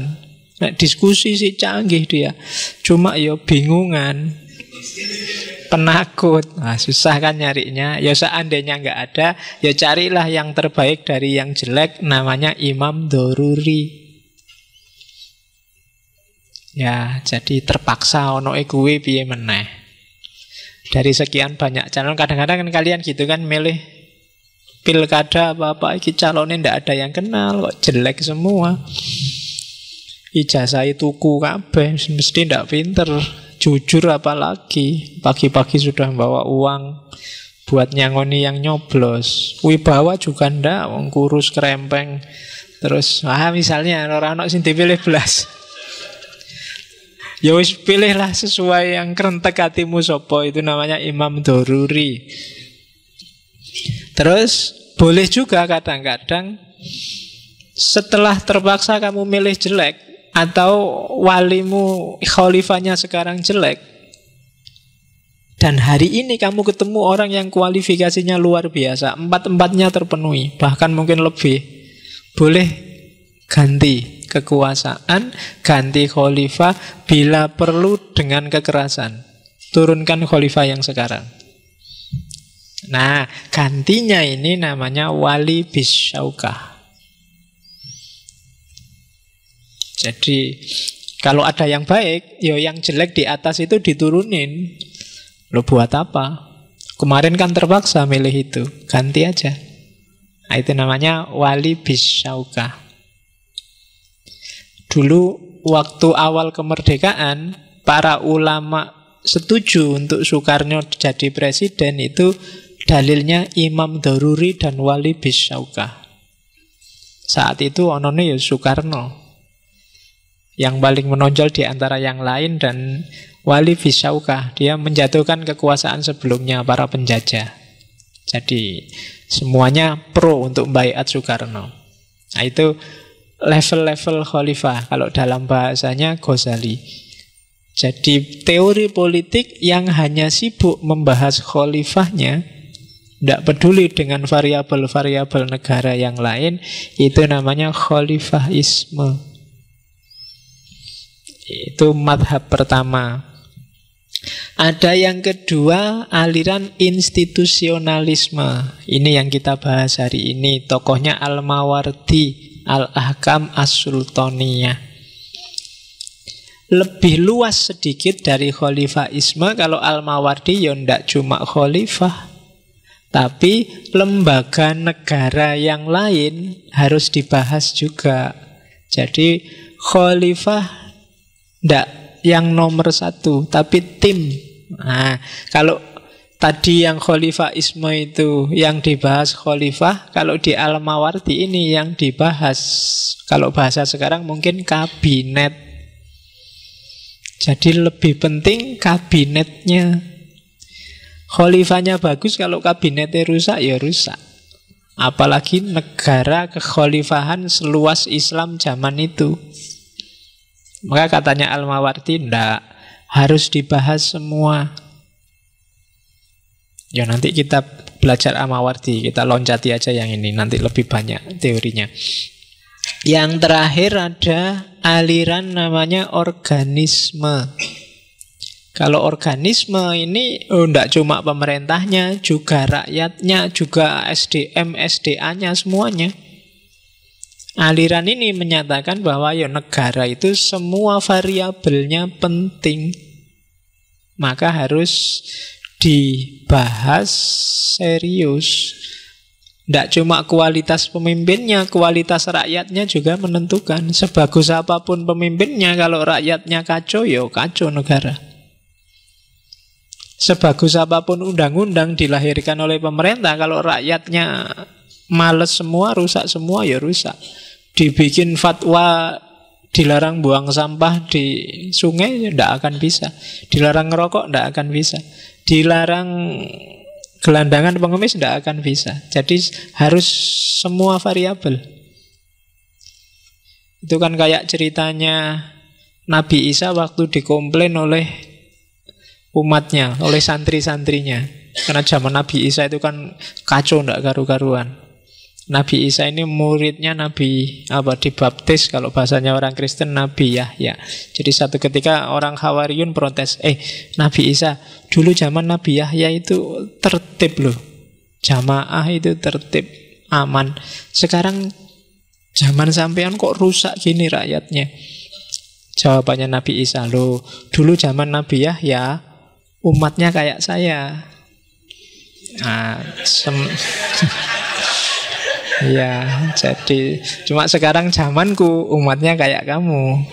Nah, diskusi sih canggih dia, cuma ya bingungan, penakut. Nah, susah kan nyarinya. Ya seandainya nggak ada, ya carilah yang terbaik dari yang jelek, namanya imam doruri. Ya, jadi terpaksa ono kuwi piye meneh. Dari sekian banyak calon, kadang-kadang kan kalian gitu kan milih pilkada apa-apa, iki calonnya ndak ada yang kenal, kok jelek semua. Ijazah tuku kabeh, mesti ndak pinter. Jujur apalagi, pagi-pagi sudah bawa uang buat nyangoni yang nyoblos. Wibawa juga ndak, wong kurus krempeng. Terus, misalnya orang-orang sing dipilih belas. Ya wis pilihlah sesuai yang kerentek hatimu sopo, itu namanya imam doruri. Terus boleh juga kadang-kadang setelah terpaksa kamu milih jelek, atau walimu khalifahnya sekarang jelek, dan hari ini kamu ketemu orang yang kualifikasinya luar biasa, 4-4-nya terpenuhi, bahkan mungkin lebih, boleh ganti kekuasaan, ganti khalifah, bila perlu dengan kekerasan. Turunkan khalifah yang sekarang. Nah, gantinya ini namanya wali bisyaukah. Jadi kalau ada yang baik, ya yang jelek di atas itu diturunin. Lo buat apa? Kemarin kan terpaksa milih itu, ganti aja. Nah, itu namanya wali bisyaukah. Dulu waktu awal kemerdekaan, para ulama setuju untuk Soekarno jadi presiden itu dalilnya Imam Daruri dan Wali Bisyauqah. Saat itu onone ya Soekarno yang paling menonjol di antara yang lain, dan Wali Bisyauqah dia menjatuhkan kekuasaan sebelumnya para penjajah. Jadi semuanya pro untuk baiat Soekarno. Nah itu level-level khalifah kalau dalam bahasanya Ghazali. Jadi teori politik yang hanya sibuk membahas khalifahnya, tidak peduli dengan variabel-variabel negara yang lain, itu namanya khalifahisme. Itu madhab pertama. Ada yang kedua, aliran institusionalisme. Ini yang kita bahas hari ini. Tokohnya Al-Mawardi, Al-Ahkam As-Sultaniyah. Lebih luas sedikit dari khalifahisme. Kalau Al-Mawardi ya tidak cuma khalifah, tapi lembaga negara yang lain harus dibahas juga. Jadi khalifah tidak yang nomor satu, tapi tim. Nah, kalau tadi yang khalifahisme itu yang dibahas khalifah, kalau di Al-Mawardi ini yang dibahas, kalau bahasa sekarang mungkin kabinet. Jadi lebih penting kabinetnya. Khalifahnya bagus, kalau kabinetnya rusak ya rusak. Apalagi negara kekhalifahan seluas Islam zaman itu. Maka katanya Al-Mawardi, ndak harus dibahas semua. Ya nanti kita belajar Al-Mawardi, kita loncati aja yang ini, nanti lebih banyak teorinya. Yang terakhir ada aliran namanya organisme. Kalau organisme ini tidak cuma pemerintahnya, juga rakyatnya, juga SDM, SDA-nya, semuanya. Aliran ini menyatakan bahwa ya negara itu semua variabelnya penting. Maka harus dibahas serius. Tidak cuma kualitas pemimpinnya, kualitas rakyatnya juga menentukan. Sebagus apapun pemimpinnya, kalau rakyatnya kacau, ya kacau negara. Sebagus apapun undang-undang dilahirkan oleh pemerintah, kalau rakyatnya males semua, rusak semua, ya rusak. Dibikin fatwa dilarang buang sampah di sungai, tidak akan bisa. Dilarang ngerokok, tidak akan bisa. Dilarang gelandangan pengemis, tidak akan bisa. Jadi harus semua variabel. Itu kan kayak ceritanya Nabi Isa waktu dikomplain oleh umatnya, oleh santri-santrinya. Karena zaman Nabi Isa itu kan kacau, tidak karu-karuan. Nabi Isa ini muridnya Nabi dibaptis, kalau bahasanya orang Kristen Nabi Yahya. Jadi satu ketika orang Hawariyun protes, Nabi Isa, dulu zaman Nabi Yahya itu tertib loh, jamaah itu tertib, aman. Sekarang zaman sampean kok rusak gini rakyatnya? Jawabannya Nabi Isa, loh dulu zaman Nabi Yahya umatnya kayak saya. Nah, ya, jadi cuma sekarang zamanku umatnya kayak kamu,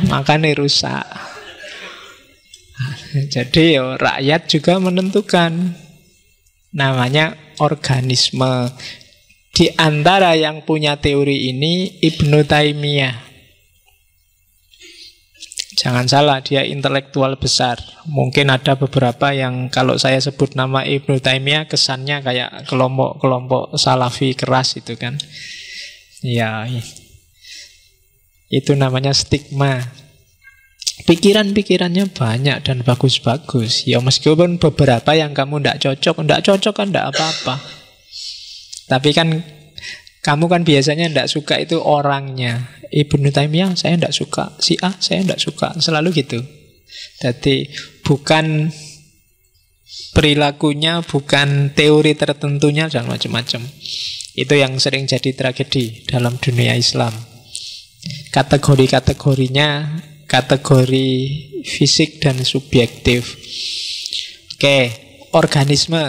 makanya rusak. Jadi rakyat juga menentukan. Namanya organisme. Di antara yang punya teori ini Ibnu Taimiyah. Jangan salah, dia intelektual besar. Mungkin ada beberapa yang kalau saya sebut nama Ibnu Taimiyah kesannya kayak kelompok-kelompok salafi keras itu kan. Ya, itu namanya stigma. Pikiran-pikirannya banyak dan bagus-bagus. Ya meskipun beberapa yang kamu tidak cocok kan tidak apa-apa. Tapi kan kamu kan biasanya tidak suka itu orangnya. Ibnu Taimiyah saya tidak suka, si A saya tidak suka, selalu gitu. Jadi bukan perilakunya, bukan teori tertentunya dan macam-macam. Itu yang sering jadi tragedi dalam dunia Islam. Kategori-kategorinya kategori fisik dan subjektif. Oke, organisme.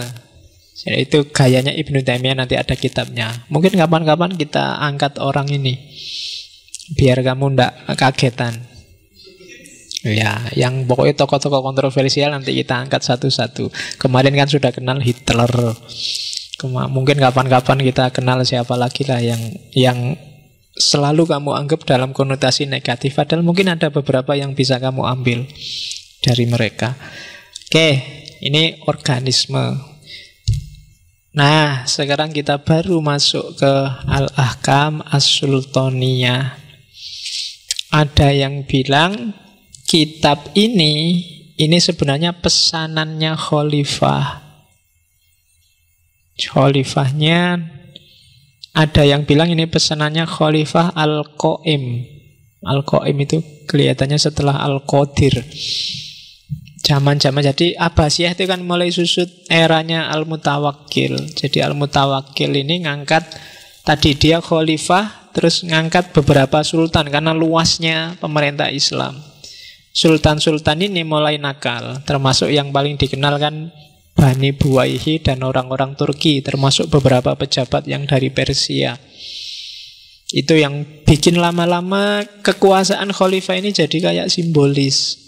Jadi itu gayanya Ibnu Taimiyah, nanti ada kitabnya. Mungkin kapan-kapan kita angkat orang ini. biar kamu ndak kagetan. Ya, yang pokoknya tokoh-tokoh kontroversial nanti kita angkat satu-satu. Kemarin kan sudah kenal Hitler. Mungkin kapan-kapan kita kenal siapa lagi lah yang selalu kamu anggap dalam konotasi negatif. Padahal mungkin ada beberapa yang bisa kamu ambil dari mereka. Oke, ini organisme. Nah, sekarang kita baru masuk ke Al-Ahkam As-Sultaniyah. Ada yang bilang kitab ini sebenarnya pesanannya khalifah. Khalifahnya, ada yang bilang ini pesanannya Khalifah Al-Qaim. Al-Qaim itu kelihatannya setelah Al-Qadir. Zaman-zaman, jadi Abbasiyah itu kan mulai susut eranya Al-Mutawakkil. Jadi Al-Mutawakkil ini ngangkat, tadi dia khalifah, terus ngangkat beberapa sultan karena luasnya pemerintah Islam. Sultan-sultan ini mulai nakal, termasuk yang paling dikenal kan Bani Buwaihi dan orang-orang Turki, termasuk beberapa pejabat yang dari Persia. Itu yang bikin lama-lama kekuasaan khalifah ini jadi kayak simbolis.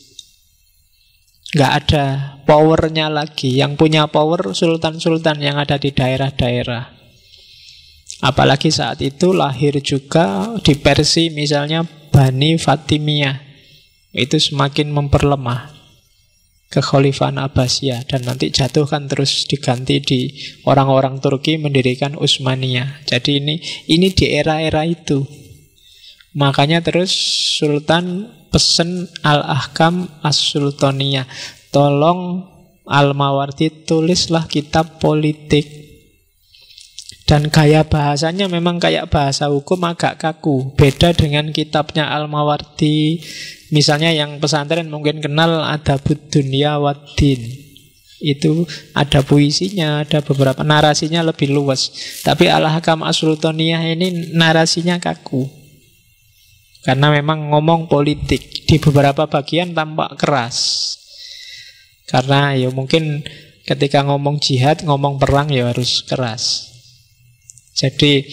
Nggak ada powernya lagi. Yang punya power sultan-sultan yang ada di daerah-daerah. Apalagi saat itu lahir juga di Persia misalnya Bani Fatimiyah. Itu semakin memperlemah kekhalifahan Abbasiyah. Dan nanti jatuh kan terus diganti di orang-orang Turki mendirikan Utsmaniyah. Jadi ini di era-era itu. Makanya terus Sultan pesen Al-Ahkam As-Sultaniyah, tolong Al-Mawardi tulislah kitab politik. Dan gaya bahasanya memang kayak bahasa hukum agak kaku. Beda dengan kitabnya Al-Mawardi. Misalnya yang pesantren mungkin kenal Adabud Dunya Waddin. Itu ada puisinya, ada beberapa narasinya lebih luas. Tapi Al-Ahkam As-Sultaniyah ini narasinya kaku. Karena memang ngomong politik. Di beberapa bagian tampak keras. Karena ya mungkin ketika ngomong jihad, ngomong perang ya harus keras. Jadi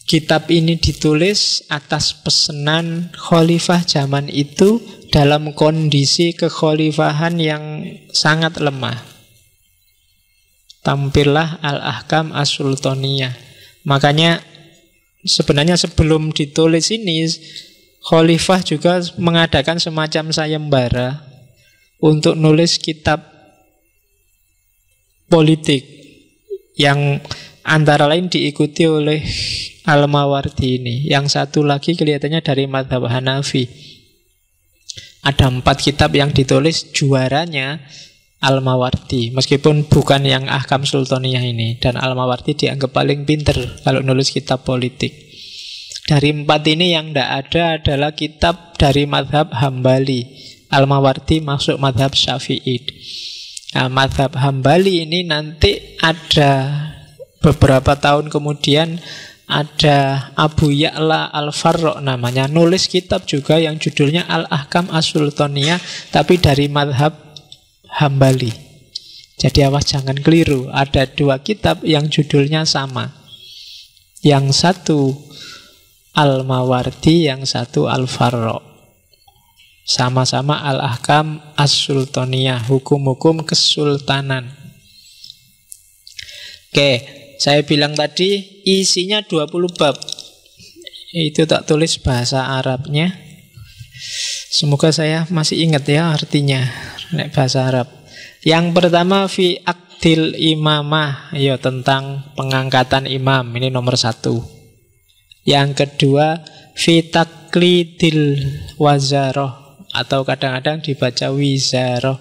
kitab ini ditulis atas pesanan khalifah zaman itu dalam kondisi kekhalifahan yang sangat lemah. Tampillah Al-Ahkam As-Sultaniyah. Makanya sebenarnya sebelum ditulis ini, khalifah juga mengadakan semacam sayembara untuk nulis kitab politik yang antara lain diikuti oleh Al-Mawardi ini. Yang satu lagi kelihatannya dari mazhab Hanafi. Ada 4 kitab yang ditulis, juaranya Al-Mawardi, meskipun bukan yang Ahkam Sultaniyah ini. Dan Al-Mawardi dianggap paling pinter kalau nulis kitab politik. Dari 4 ini yang tidak ada adalah kitab dari mazhab Hambali. Al-Mawardi masuk mazhab Syafi'i. Nah, mazhab Hambali ini nanti ada beberapa tahun kemudian, ada Abu Ya'la Al-Farra namanya, nulis kitab juga yang judulnya Al-Ahkam As-Sultaniyah, tapi dari mazhab Hambali. Jadi awas jangan keliru, ada 2 kitab yang judulnya sama. Yang satu Al-Mawardi, yang satu Al-Farra. Sama-sama Al-Ahkam As-Sultaniyah, hukum-hukum kesultanan. Oke, saya bilang tadi isinya 20 bab. Itu tak tulis bahasa Arabnya. Semoga saya masih ingat ya artinya bahasa Arab. Yang pertama fi akdil imamah, ya tentang pengangkatan imam, ini nomor 1. Yang kedua fi taklidil wazaroh, atau kadang-kadang dibaca wizaroh,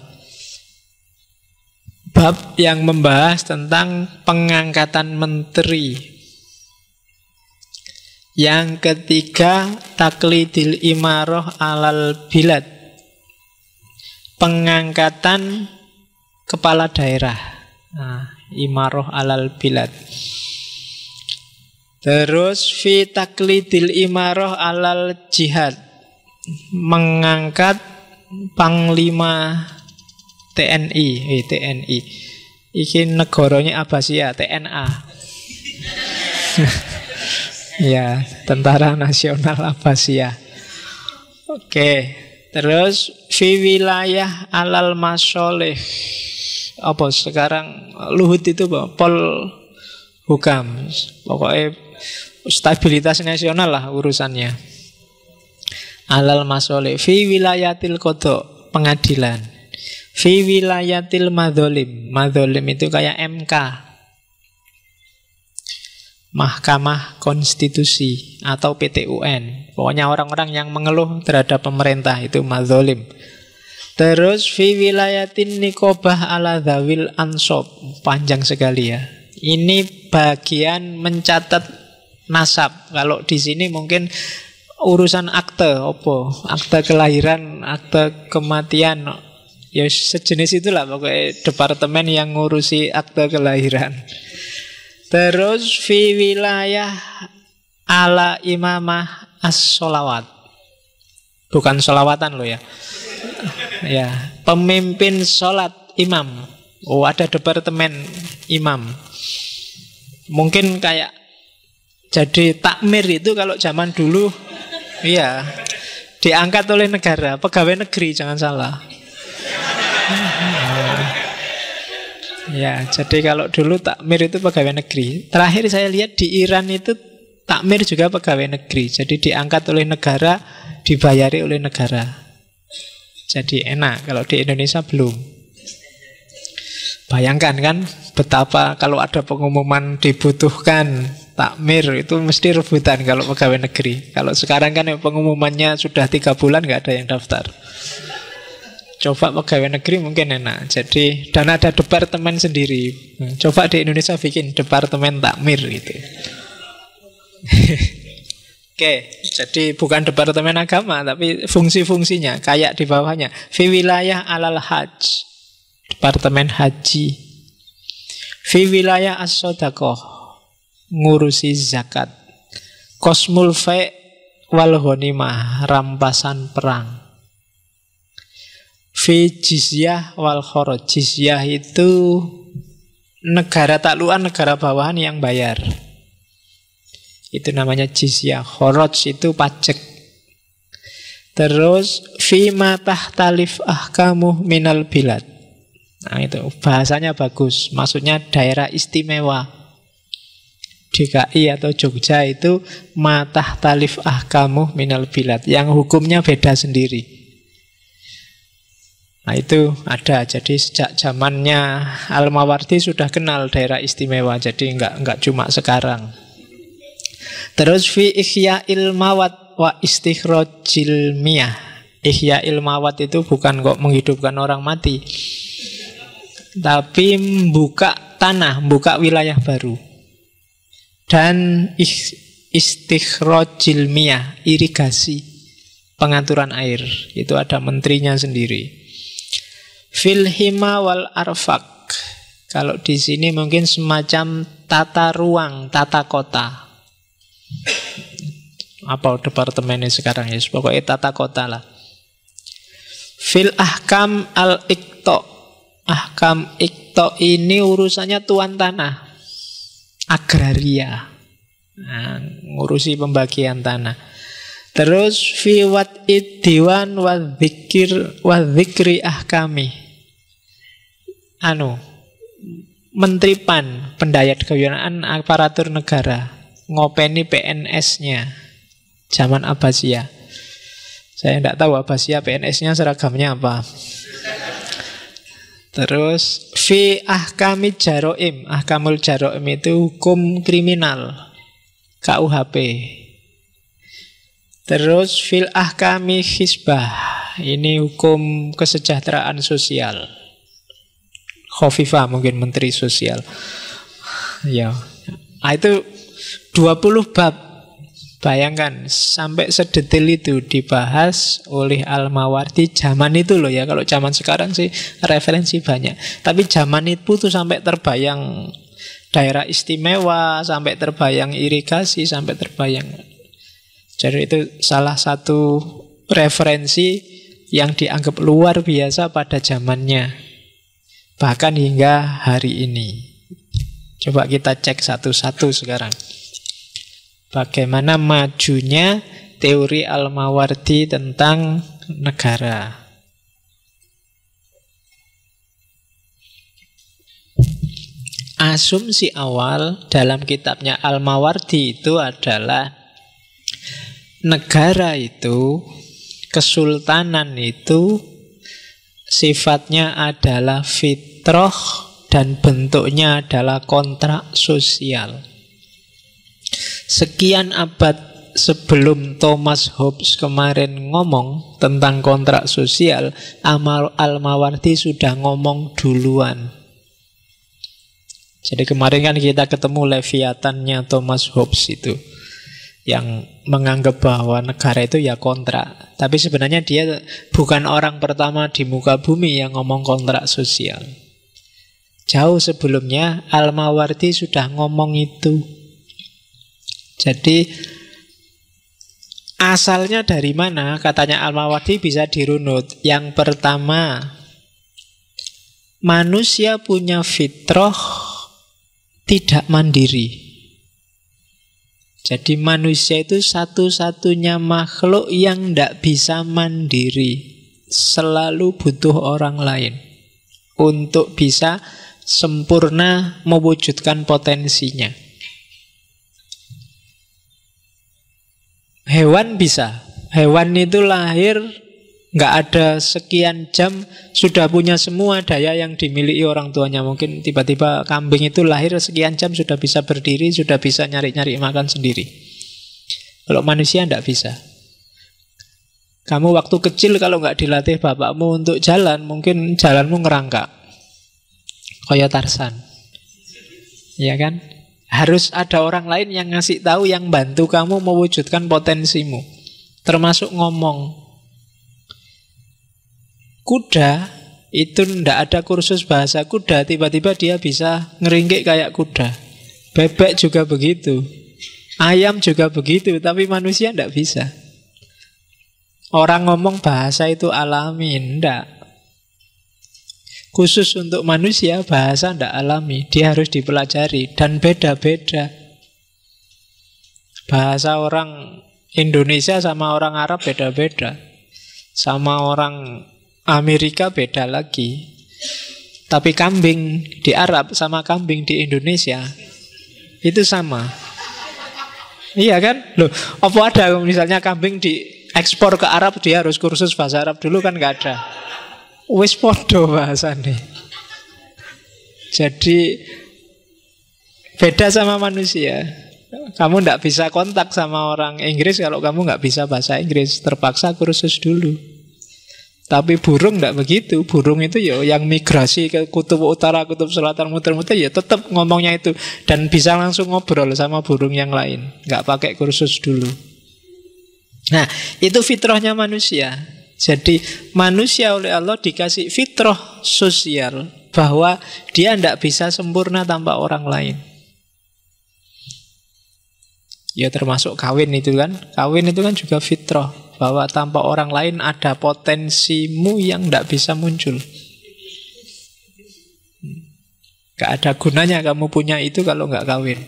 bab yang membahas tentang pengangkatan menteri. Yang ketiga taklidil imaroh alal bilad, pengangkatan kepala daerah. Nah, imaroh alal bilad. Terus fi taklidil imaroh alal jihad, mengangkat panglima TNI. TNI iki negaranya Abbasiyah, TNA. Ya, Tentara Nasional Abbasiyah. Oke, terus fi wilayah alal masoleh. Apa sekarang Luhut itu Pol Hukam. Pokoknya stabilitas nasional lah urusannya. Alal masoleh fi wilayatil qada, pengadilan. Fi wilayatil madzolim. Madzolim itu kayak MK, Mahkamah Konstitusi atau PT UN. Pokoknya orang-orang yang mengeluh terhadap pemerintah itu madzolim. Terus fi wilayatin nikobah ala dzawil ansob. Panjang sekali ya. Ini bagian mencatat nasab. Kalau di sini mungkin urusan akte, akte kelahiran, akte kematian, ya sejenis itulah pokoknya departemen yang ngurusi akte kelahiran. Terus fi wilayah ala imamah as-sholawat. Bukan sholawatan loh ya. Ya, pemimpin sholat imam. Oh, ada departemen imam. Mungkin kayak jadi takmir itu kalau zaman dulu, iya, diangkat oleh negara, pegawai negeri, jangan salah. Ya, jadi kalau dulu takmir itu pegawai negeri. Terakhir saya lihat di Iran itu takmir juga pegawai negeri. Jadi diangkat oleh negara, dibayari oleh negara. Jadi enak, kalau di Indonesia belum. Bayangkan kan betapa kalau ada pengumuman dibutuhkan takmir, itu mesti rebutan kalau pegawai negeri. Kalau sekarang kan pengumumannya sudah 3 bulan nggak ada yang daftar. Coba pegawai negeri mungkin enak. Jadi, dan ada departemen sendiri. Coba di Indonesia bikin departemen takmir gitu. Oke, jadi bukan departemen agama, tapi fungsi-fungsinya kayak di bawahnya. Fi wilayah alal hajj, departemen haji. Fi wilayah as-sodaqoh, ngurusi zakat. Kosmul fe' wal ghanimah, rampasan perang. Fi jizyah wal khoroj, jizyah itu negara taklukan, negara bawahan yang bayar. Itu namanya jizyah. Khoroj itu pajak. Terus fima tahtalif ahkamuh minal bilad. Nah itu bahasanya bagus. Maksudnya daerah istimewa. DKI atau Jogja itu matah talif ahkamuh minal bilad, yang hukumnya beda sendiri. Nah itu ada. Jadi sejak zamannya Al-Mawardi sudah kenal daerah istimewa. Jadi enggak cuma sekarang. Terus fi ihya'il mawat wa istikhrajil miyah. Ihya'il mawat itu bukan kok menghidupkan orang mati, tapi membuka tanah, membuka wilayah baru. Dan istikhrajil miyah, irigasi, pengaturan air. Itu ada menterinya sendiri. Fil hima wal arfak. Kalau di sini mungkin semacam tata ruang, tata kota. Apa departemennya sekarang ya? Pokoknya tata kota lah. Fil ahkam al-iqto. Ahkam iqto ini urusannya tuan tanah, agraria. Nah, ngurusi pembagian tanah. Terus fi wat'id diwan wa dzikri ahkami. Menteri PAN, pendayat kewirausahaan aparatur negara, ngopeni PNS-nya zaman Abbasiyah. Saya tidak tahu Abbasiyah PNS-nya seragamnya apa. Terus fi ahkami jaroim. Ahkamul jaroim itu hukum kriminal, KUHP. Terus fil ahkami hisbah, ini hukum kesejahteraan sosial. Khofifah mungkin menteri sosial. Ya. Nah, itu 20 bab. Bayangkan sampai sedetail itu dibahas oleh Al-Mawardi zaman itu loh ya. Kalau zaman sekarang sih referensi banyak, tapi zaman itu tuh sampai terbayang daerah istimewa, sampai terbayang irigasi, sampai terbayang. Jadi itu salah satu referensi yang dianggap luar biasa pada zamannya, bahkan hingga hari ini. Coba kita cek satu-satu sekarang. Bagaimana majunya teori Al-Mawardi tentang negara. Asumsi awal dalam kitabnya Al-Mawardi itu adalah negara itu, kesultanan itu sifatnya adalah fitrah dan bentuknya adalah kontrak sosial. Sekian abad sebelum Thomas Hobbes kemarin ngomong tentang kontrak sosial, Al-Mawardi sudah ngomong duluan. Jadi kemarin kan kita ketemu Leviathannya Thomas Hobbes itu, yang menganggap bahwa negara itu ya kontrak. Tapi sebenarnya dia bukan orang pertama di muka bumi yang ngomong kontrak sosial. Jauh sebelumnya Al-Mawardi sudah ngomong itu. Jadi asalnya dari mana? Katanya Al-Mawardi bisa dirunut. Yang pertama, manusia punya fitrah tidak mandiri. Jadi manusia itu satu-satunya makhluk yang tidak bisa mandiri. Selalu butuh orang lain untuk bisa sempurna mewujudkan potensinya. Hewan bisa. Hewan itu lahir nggak ada sekian jam sudah punya semua daya yang dimiliki orang tuanya. Mungkin tiba-tiba kambing itu lahir sekian jam sudah bisa berdiri, sudah bisa nyari-nyari makan sendiri. Kalau manusia nggak bisa. Kamu waktu kecil kalau nggak dilatih bapakmu untuk jalan, mungkin jalanmu ngerangkak kayak Tarsan. Ya kan? Harus ada orang lain yang ngasih tahu, yang bantu kamu mewujudkan potensimu. Termasuk ngomong. Kuda itu ndak ada kursus bahasa kuda, tiba-tiba dia bisa ngeringkik kayak kuda. Bebek juga begitu. Ayam juga begitu, tapi manusia ndak bisa. Orang ngomong bahasa itu alami, ndak. Khusus untuk manusia bahasa ndak alami, dia harus dipelajari dan beda-beda. Bahasa orang Indonesia sama orang Arab beda-beda. Sama orang Amerika beda lagi. Tapi kambing di Arab sama kambing di Indonesia itu sama. Iya kan? Loh, apa ada misalnya kambing diekspor ke Arab dia harus kursus bahasa Arab dulu? Kan nggak ada. Wis podo bahasane. Jadi beda sama manusia. Kamu nggak bisa kontak sama orang Inggris kalau kamu nggak bisa bahasa Inggris, terpaksa kursus dulu. Tapi burung nggak begitu. Burung itu ya yang migrasi ke kutub utara, kutub selatan, muter-muter ya tetap ngomongnya itu dan bisa langsung ngobrol sama burung yang lain, nggak pakai kursus dulu. Nah, itu fitrahnya manusia. Jadi manusia oleh Allah dikasih fitrah sosial bahwa dia tidak bisa sempurna tanpa orang lain. Ya termasuk kawin itu kan. Kawin itu kan juga fitrah, bahwa tanpa orang lain ada potensimu yang tidak bisa muncul. Gak ada gunanya kamu punya itu kalau nggak kawin.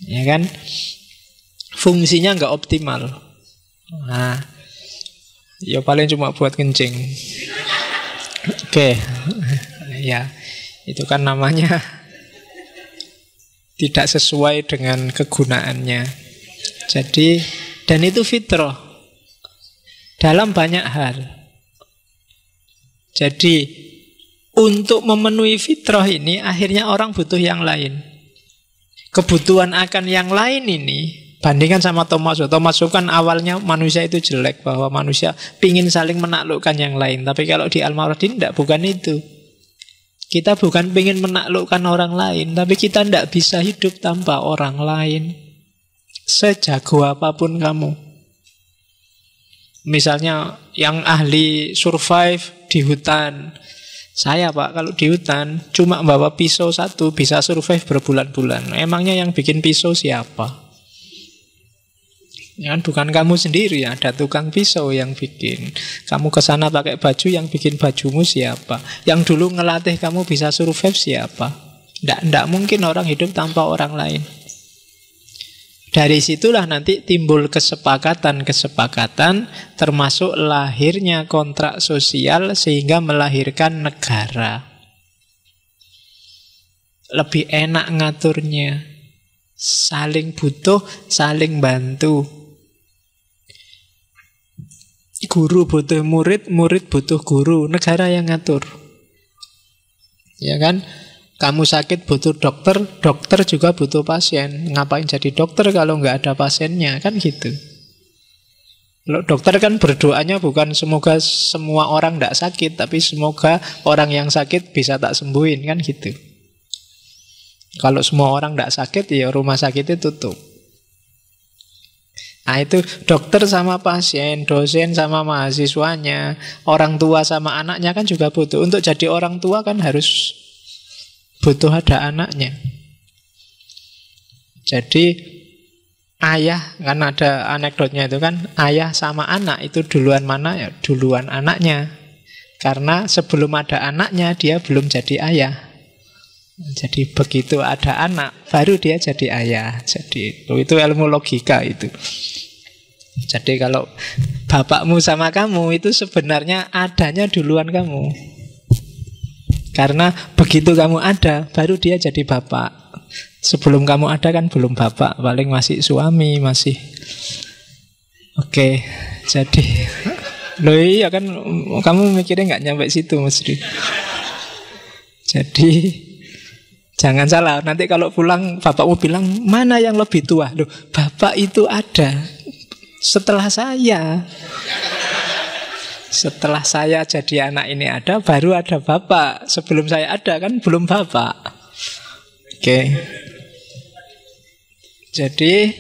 Ya kan? Fungsinya nggak optimal. Nah, ya paling cuma buat kencing. Oke. Ya, itu kan namanya tidak sesuai dengan kegunaannya. Jadi, dan itu fitrah dalam banyak hal. Jadi, untuk memenuhi fitrah ini akhirnya orang butuh yang lain. Kebutuhan akan yang lain ini, bandingkan sama Thomas Hobbes. Thomas Hobbes kan awalnya manusia itu jelek, bahwa manusia pingin saling menaklukkan yang lain. Tapi kalau di Al-Mawardi tidak, bukan itu. Kita bukan pingin menaklukkan orang lain, tapi kita tidak bisa hidup tanpa orang lain. Sejago apapun kamu. Misalnya yang ahli survive di hutan. Saya Pak, kalau di hutan cuma bawa pisau satu bisa survive berbulan-bulan. Emangnya yang bikin pisau siapa? Ya, bukan kamu sendiri, ada tukang pisau yang bikin. Kamu ke sana pakai baju, yang bikin bajumu siapa? Yang dulu ngelatih kamu bisa survive siapa? Nggak mungkin orang hidup tanpa orang lain. Dari situlah nanti timbul kesepakatan-kesepakatan, termasuk lahirnya kontrak sosial sehingga melahirkan negara. Lebih enak ngaturnya. Saling butuh, saling bantu. Guru butuh murid, murid butuh guru. Negara yang ngatur. Ya kan? Kamu sakit butuh dokter, dokter juga butuh pasien. Ngapain jadi dokter kalau nggak ada pasiennya? Kan gitu. Kalau dokter kan berdoanya bukan semoga semua orang tidak sakit, tapi semoga orang yang sakit bisa tak sembuhin, kan gitu. Kalau semua orang tidak sakit, ya rumah sakitnya tutup. Nah itu dokter sama pasien, dosen sama mahasiswanya, orang tua sama anaknya kan juga butuh. Untuk jadi orang tua kan harus butuh ada anaknya. Jadi ayah, kan ada anekdotnya itu kan, ayah sama anak itu duluan mana? Ya duluan anaknya. Karena sebelum ada anaknya dia belum jadi ayah. Jadi begitu ada anak baru dia jadi ayah. Jadi itu ilmu logika itu. Jadi kalau bapakmu sama kamu itu sebenarnya adanya duluan kamu. Karena begitu kamu ada, baru dia jadi bapak. Sebelum kamu ada kan belum bapak, paling masih suami, masih. Oke, jadi loh iya kan, kamu mikirnya nggak nyampe situ mesti. Jadi jangan salah, nanti kalau pulang bapakmu bilang, mana yang lebih tua? Loh, bapak itu ada setelah saya. Setelah saya jadi anak ini ada, baru ada bapak. Sebelum saya ada kan belum bapak. Oke. Jadi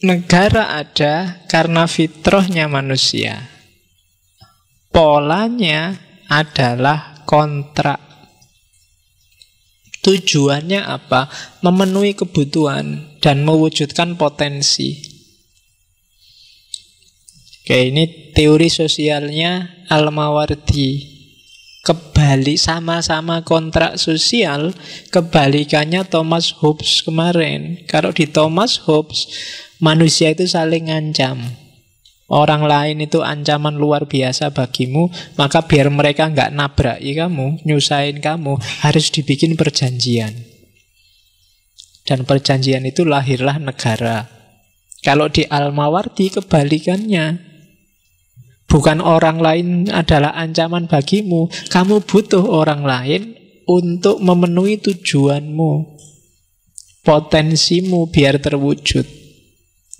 negara ada karena fitrahnya manusia. Polanya adalah kontrak. Tujuannya apa? Memenuhi kebutuhan dan mewujudkan potensi. Oke, ini teori sosialnya Al-Mawardi. Kebalik, sama-sama kontrak sosial, kebalikannya Thomas Hobbes kemarin. Kalau di Thomas Hobbes, manusia itu saling ngancam. Orang lain itu ancaman luar biasa bagimu, maka biar mereka nggak nabraki kamu, nyusahin kamu, harus dibikin perjanjian. Dan perjanjian itu lahirlah negara. Kalau di Al-Mawardi kebalikannya. Bukan orang lain adalah ancaman bagimu. Kamu butuh orang lain untuk memenuhi tujuanmu, potensimu biar terwujud.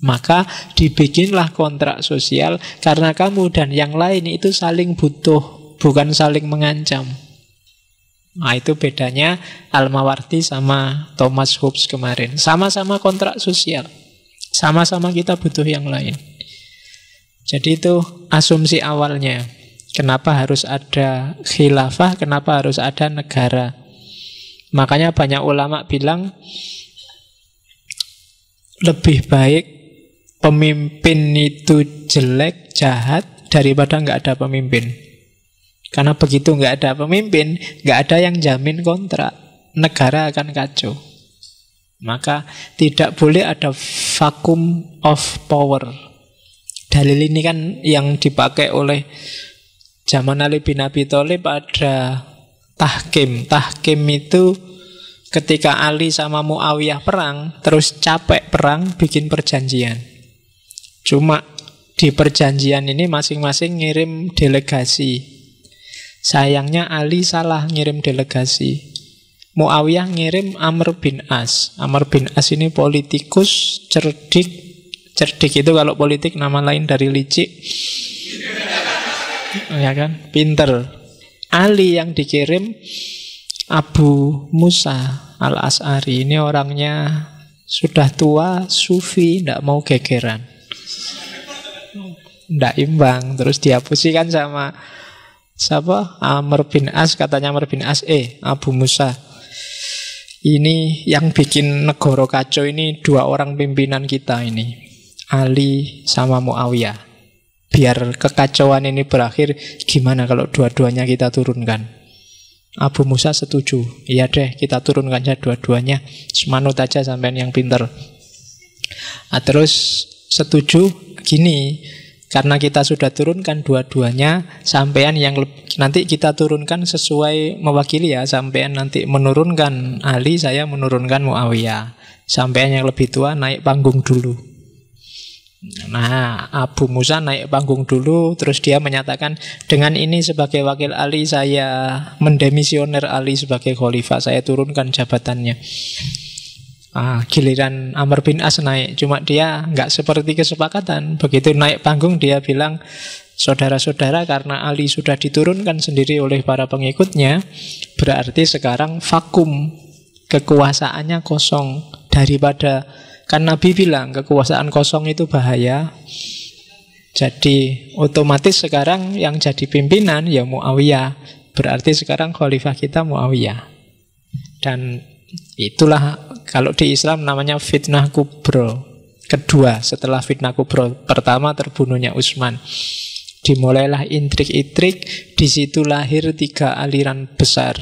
Maka dibikinlah kontrak sosial karena kamu dan yang lain itu saling butuh, bukan saling mengancam. Nah itu bedanya Al-Mawardi sama Thomas Hobbes kemarin. Sama-sama kontrak sosial, sama-sama kita butuh yang lain. Jadi itu asumsi awalnya. Kenapa harus ada khilafah, kenapa harus ada negara. Makanya banyak ulama bilang lebih baik pemimpin itu jelek, jahat daripada nggak ada pemimpin. Karena begitu nggak ada pemimpin, nggak ada yang jamin kontrak, negara akan kacau. Maka tidak boleh ada vacuum of power. Dalil ini kan yang dipakai oleh zaman Ali bin Abi Thalib ada tahkim. Tahkim itu ketika Ali sama Muawiyah perang, terus capek perang, bikin perjanjian. Cuma di perjanjian ini masing-masing ngirim delegasi. Sayangnya Ali salah ngirim delegasi. Muawiyah ngirim Amr bin As. Amr bin As ini politikus, cerdik. Cerdik itu kalau politik nama lain dari licik. Ya kan? Pinter. Ali yang dikirim Abu Musa Al-Asy'ari. Ini orangnya sudah tua, sufi, tidak mau gegeran, tidak imbang. Terus dihapusikan sama siapa? Amr bin As. Katanya Amr bin As, Abu Musa, ini yang bikin negara kacau ini dua orang pimpinan kita ini, Ali sama Muawiyah. Biar kekacauan ini berakhir, gimana kalau dua-duanya kita turunkan? Abu Musa setuju. Iya deh, kita turunkan saja dua-duanya. Semanut aja sampean yang pinter. Terus setuju gini, karena kita sudah turunkan dua-duanya, sampean yang nanti kita turunkan sesuai mewakili ya. Sampean nanti menurunkan Ali, saya menurunkan Muawiyah. Sampean yang lebih tua naik panggung dulu. Nah, Abu Musa naik panggung dulu, terus dia menyatakan, dengan ini sebagai wakil Ali, saya mendemisioner Ali sebagai khalifah, saya turunkan jabatannya. Giliran Amr bin As naik, cuma dia nggak seperti kesepakatan. Begitu naik panggung dia bilang, saudara-saudara, karena Ali sudah diturunkan sendiri oleh para pengikutnya, berarti sekarang vakum, kekuasaannya kosong. Daripada, kan Nabi bilang kekuasaan kosong itu bahaya, jadi otomatis sekarang yang jadi pimpinan ya Muawiyah. Berarti sekarang khalifah kita Muawiyah. Dan itulah kalau di Islam namanya fitnah kubro. Kedua setelah fitnah kubro. Pertama terbunuhnya Utsman. Dimulailah intrik-intrik. Di situ lahir 3 aliran besar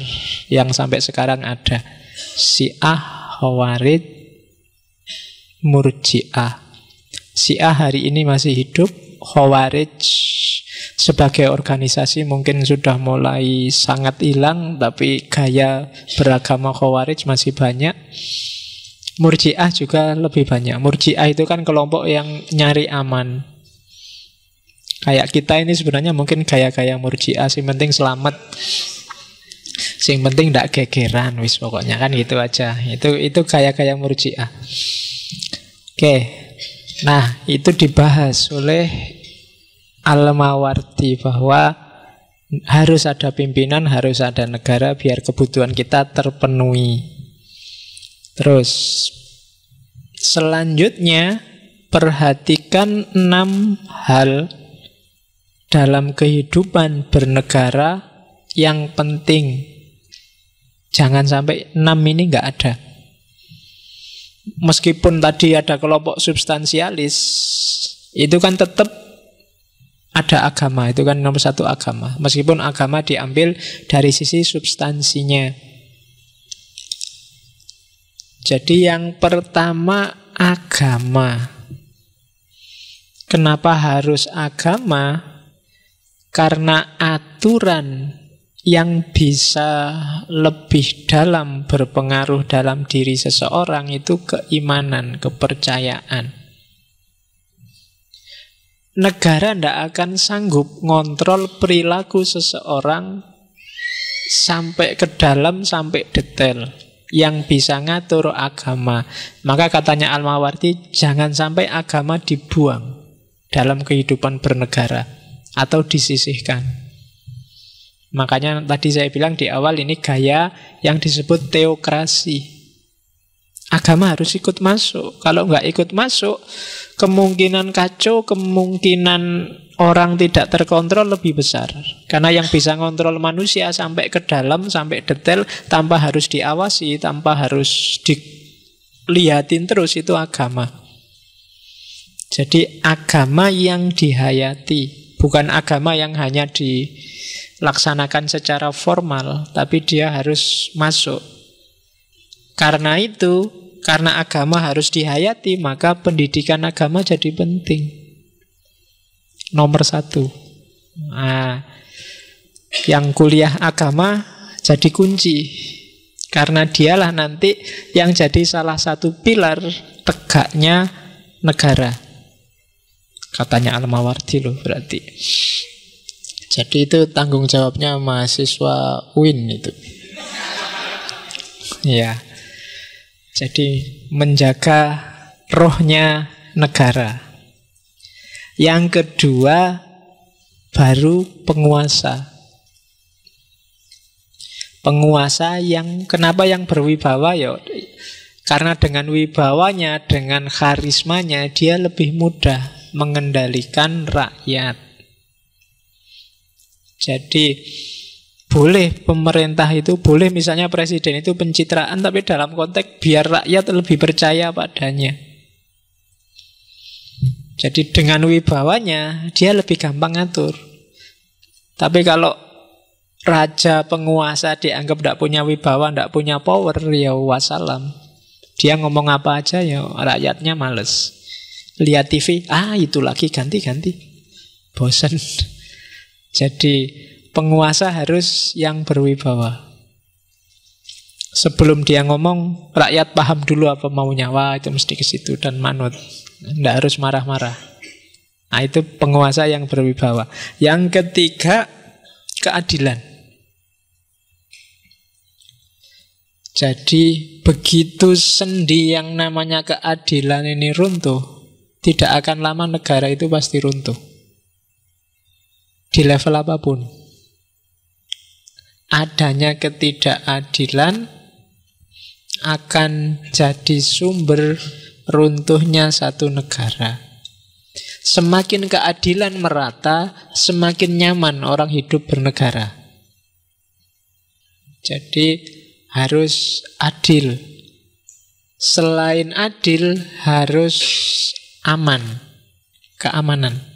yang sampai sekarang ada. Syiah, Khawarij, Murji'ah. Syiah hari ini masih hidup. Khawarij sebagai organisasi mungkin sudah mulai sangat hilang, tapi gaya beragama Khawarij masih banyak. Murji'ah juga lebih banyak. Murji'ah itu kan kelompok yang nyari aman. Kayak kita ini sebenarnya mungkin gaya-gaya Murji'ah, sing penting selamat, sing penting ndak gegeran, wis pokoknya kan gitu aja. Itu gaya-gaya Murji'ah. Oke. Nah, itu dibahas oleh Al-Mawardi bahwa harus ada pimpinan, harus ada negara biar kebutuhan kita terpenuhi. Terus selanjutnya perhatikan 6 hal dalam kehidupan bernegara yang penting. Jangan sampai 6 ini nggak ada. Meskipun tadi ada kelompok substansialis, itu kan tetap ada agama. Itu kan nomor 1 agama. Meskipun agama diambil dari sisi substansinya. Jadi yang pertama agama. Kenapa harus agama? Karena aturan yang bisa lebih dalam berpengaruh dalam diri seseorang itu keimanan, kepercayaan. Negara tidak akan sanggup ngontrol perilaku seseorang sampai ke dalam, sampai detail. Yang bisa ngatur agama. Maka katanya Al-Mawardi, jangan sampai agama dibuang dalam kehidupan bernegara atau disisihkan. Makanya tadi saya bilang di awal ini gaya yang disebut teokrasi. Agama harus ikut masuk. Kalau nggak ikut masuk, kemungkinan kacau, kemungkinan orang tidak terkontrol lebih besar. Karena yang bisa ngontrol manusia sampai ke dalam, sampai detail, tanpa harus diawasi, tanpa harus dilihatin terus, itu agama. Jadi agama yang dihayati, bukan agama yang hanya dilaksanakan secara formal, tapi dia harus masuk. Karena itu, karena agama harus dihayati, maka pendidikan agama jadi penting. Nomor 1. Nah, yang kuliah agama jadi kunci. Karena dialah nanti yang jadi salah satu pilar tegaknya negara. Katanya Al-Mawardi loh berarti. Jadi itu tanggung jawabnya mahasiswa UIN itu. Ya. Jadi menjaga rohnya negara. Yang kedua baru penguasa. Penguasa yang kenapa yang berwibawa ya? Karena dengan wibawanya, dengan karismanya dia lebih mudah mengendalikan rakyat. Jadi boleh pemerintah itu, boleh misalnya presiden itu pencitraan, tapi dalam konteks biar rakyat lebih percaya padanya. Jadi dengan wibawanya dia lebih gampang ngatur. Tapi kalau raja penguasa dianggap tidak punya wibawa, tidak punya power, ya wassalam. Dia ngomong apa aja ya rakyatnya males. Lihat TV, itu lagi ganti-ganti. Bosan. Jadi penguasa harus yang berwibawa. Sebelum dia ngomong, rakyat paham dulu apa maunya. Wah, itu mesti ke situ dan manut. Tidak harus marah-marah. Nah, itu penguasa yang berwibawa. Yang ketiga, keadilan. Jadi begitu sendi yang namanya keadilan ini runtuh, tidak akan lama negara itu pasti runtuh. Di level apapun. Adanya ketidakadilan akan jadi sumber runtuhnya satu negara. Semakin keadilan merata, semakin nyaman orang hidup bernegara. Jadi harus adil. Selain adil, harus aman. Keamanan.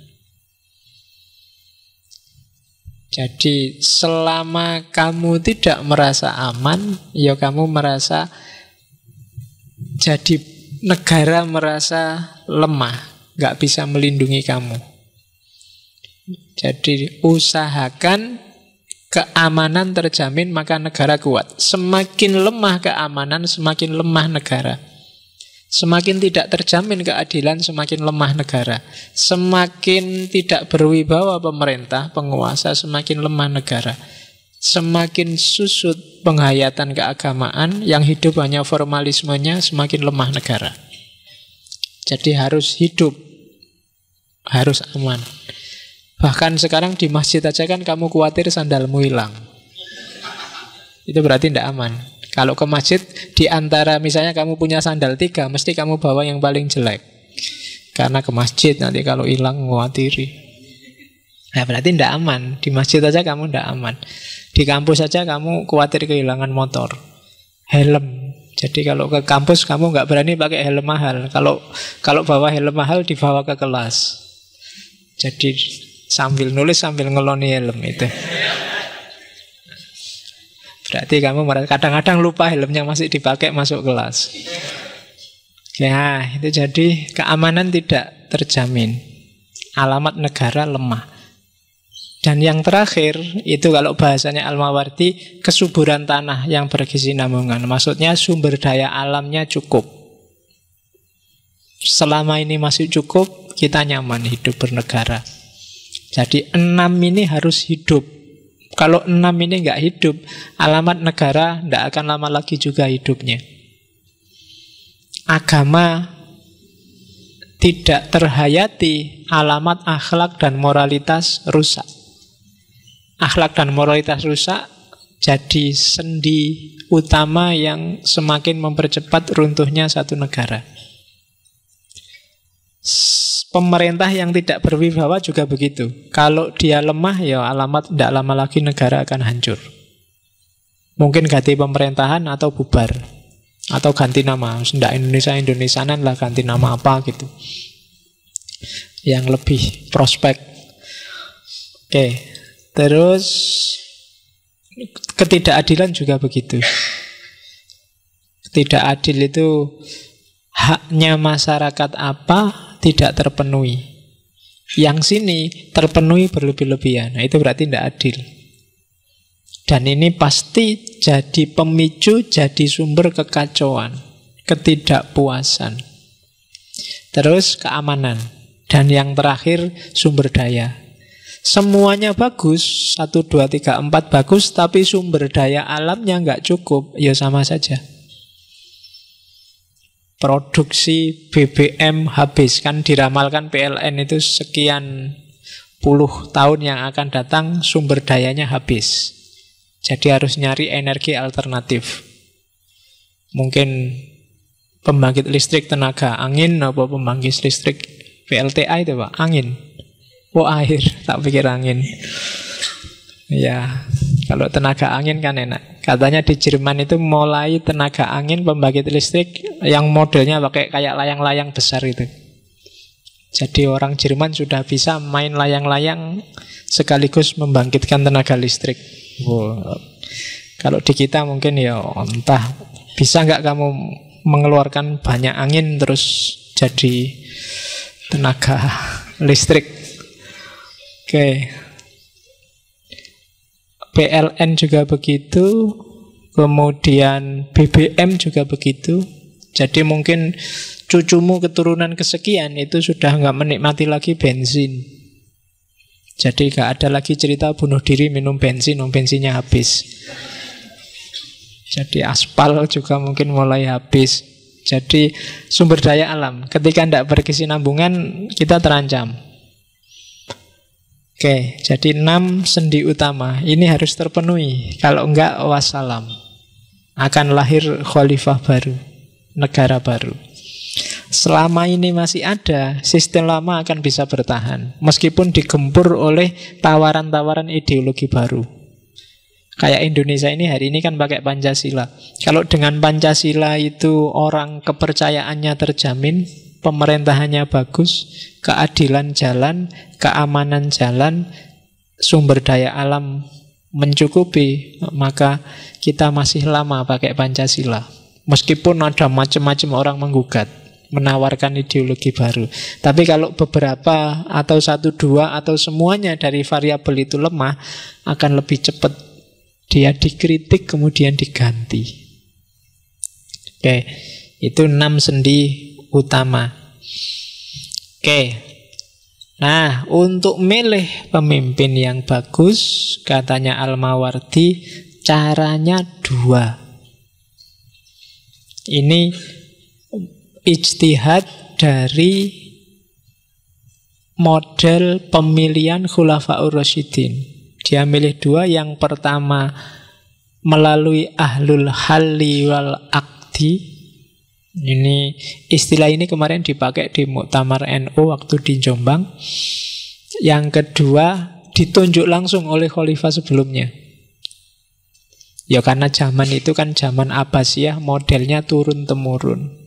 Jadi selama kamu tidak merasa aman, ya kamu merasa jadi negara merasa lemah, nggak bisa melindungi kamu. Jadi usahakan keamanan terjamin maka negara kuat. Semakin lemah keamanan, semakin lemah negara. Semakin tidak terjamin keadilan, semakin lemah negara. Semakin tidak berwibawa pemerintah, penguasa, semakin lemah negara. Semakin susut penghayatan keagamaan, yang hidup hanya formalismenya, semakin lemah negara. Jadi harus hidup, harus aman. Bahkan sekarang di masjid aja kan kamu khawatir sandalmu hilang. Itu berarti tidak aman. Kalau ke masjid, di antara misalnya kamu punya sandal 3, mesti kamu bawa yang paling jelek. Karena ke masjid nanti kalau hilang khawatiri. Nah berarti tidak aman. Di masjid aja kamu tidak aman. Di kampus saja kamu khawatir kehilangan motor. Helm. Jadi kalau ke kampus kamu nggak berani pakai helm mahal. Kalau bawa helm mahal dibawa ke kelas. Jadi sambil nulis sambil ngeloni helm itu. Berarti kamu kadang-kadang lupa helmnya masih dipakai masuk kelas. Ya, itu jadi keamanan tidak terjamin. Alamat negara lemah. Dan yang terakhir, itu kalau bahasanya Al-Mawardi, kesuburan tanah yang berkesinambungan. Maksudnya sumber daya alamnya cukup. Selama ini masih cukup, kita nyaman hidup bernegara. Jadi 6 ini harus hidup. Kalau 6 ini nggak hidup, alamat negara tidak akan lama lagi juga hidupnya. Agama tidak terhayati, alamat akhlak dan moralitas rusak. Akhlak dan moralitas rusak jadi sendi utama yang semakin mempercepat runtuhnya satu negara. Pemerintah yang tidak berwibawa juga begitu. Kalau dia lemah, ya alamat tidak lama lagi negara akan hancur. Mungkin ganti pemerintahan atau bubar. Atau ganti nama. Tidak Indonesia-Indonesianan lah, ganti nama apa gitu. Yang lebih prospek. Oke. Terus ketidakadilan juga begitu. Tidak adil itu haknya masyarakat apa tidak terpenuhi. Yang sini terpenuhi berlebih-lebihan. Nah, itu berarti tidak adil. Dan ini pasti jadi pemicu, jadi sumber kekacauan, ketidakpuasan. Terus keamanan. Dan yang terakhir sumber daya. Semuanya bagus, 1, 2, 3, 4 bagus, tapi sumber daya alamnya nggak cukup, ya sama saja. Produksi BBM habis, kan diramalkan PLN itu sekian puluh tahun yang akan datang sumber dayanya habis. Jadi harus nyari energi alternatif. Mungkin pembangkit listrik tenaga angin, apa pembangkit listrik PLTA itu Pak, angin. Oh air, tak pikir angin. Ya, kalau tenaga angin kan enak. Katanya di Jerman itu mulai tenaga angin pembangkit listrik yang modelnya pakai kayak layang-layang besar itu. Jadi orang Jerman sudah bisa main layang-layang sekaligus membangkitkan tenaga listrik. Wow. Kalau di kita mungkin ya entah bisa nggak kamu mengeluarkan banyak angin terus jadi tenaga listrik. Oke. PLN juga begitu, kemudian BBM juga begitu. Jadi mungkin cucumu keturunan kesekian itu sudah nggak menikmati lagi bensin. Jadi nggak ada lagi cerita bunuh diri minum bensin, bensinnya habis. Jadi aspal juga mungkin mulai habis. Jadi sumber daya alam ketika tidak berkesinambungan kita terancam. Oke, jadi 6 sendi utama ini harus terpenuhi. Kalau enggak, wassalam. Akan lahir khalifah baru, negara baru. Selama ini masih ada, sistem lama akan bisa bertahan meskipun digempur oleh tawaran-tawaran ideologi baru. Kayak Indonesia ini hari ini kan pakai Pancasila. Kalau dengan Pancasila itu orang kepercayaannya terjamin, pemerintahannya bagus, keadilan jalan, keamanan jalan, sumber daya alam mencukupi, maka kita masih lama pakai Pancasila. Meskipun ada macam-macam orang menggugat, menawarkan ideologi baru. Tapi kalau beberapa atau 1, 2 atau semuanya dari variabel itu lemah, akan lebih cepat dia dikritik kemudian diganti. Oke, itu 6 sendi utama. Oke. Nah, untuk milih pemimpin yang bagus, katanya Al-Mawardi, caranya 2. Ini ijtihad dari model pemilihan Khulafaur Rasyidin. Dia milih 2. Yang pertama melalui ahlul halli wal aqdi. Ini istilah ini kemarin dipakai di Muktamar NU waktu di Jombang. Yang kedua ditunjuk langsung oleh khalifah sebelumnya. Ya karena zaman itu kan zaman Abbasiyah, modelnya turun-temurun.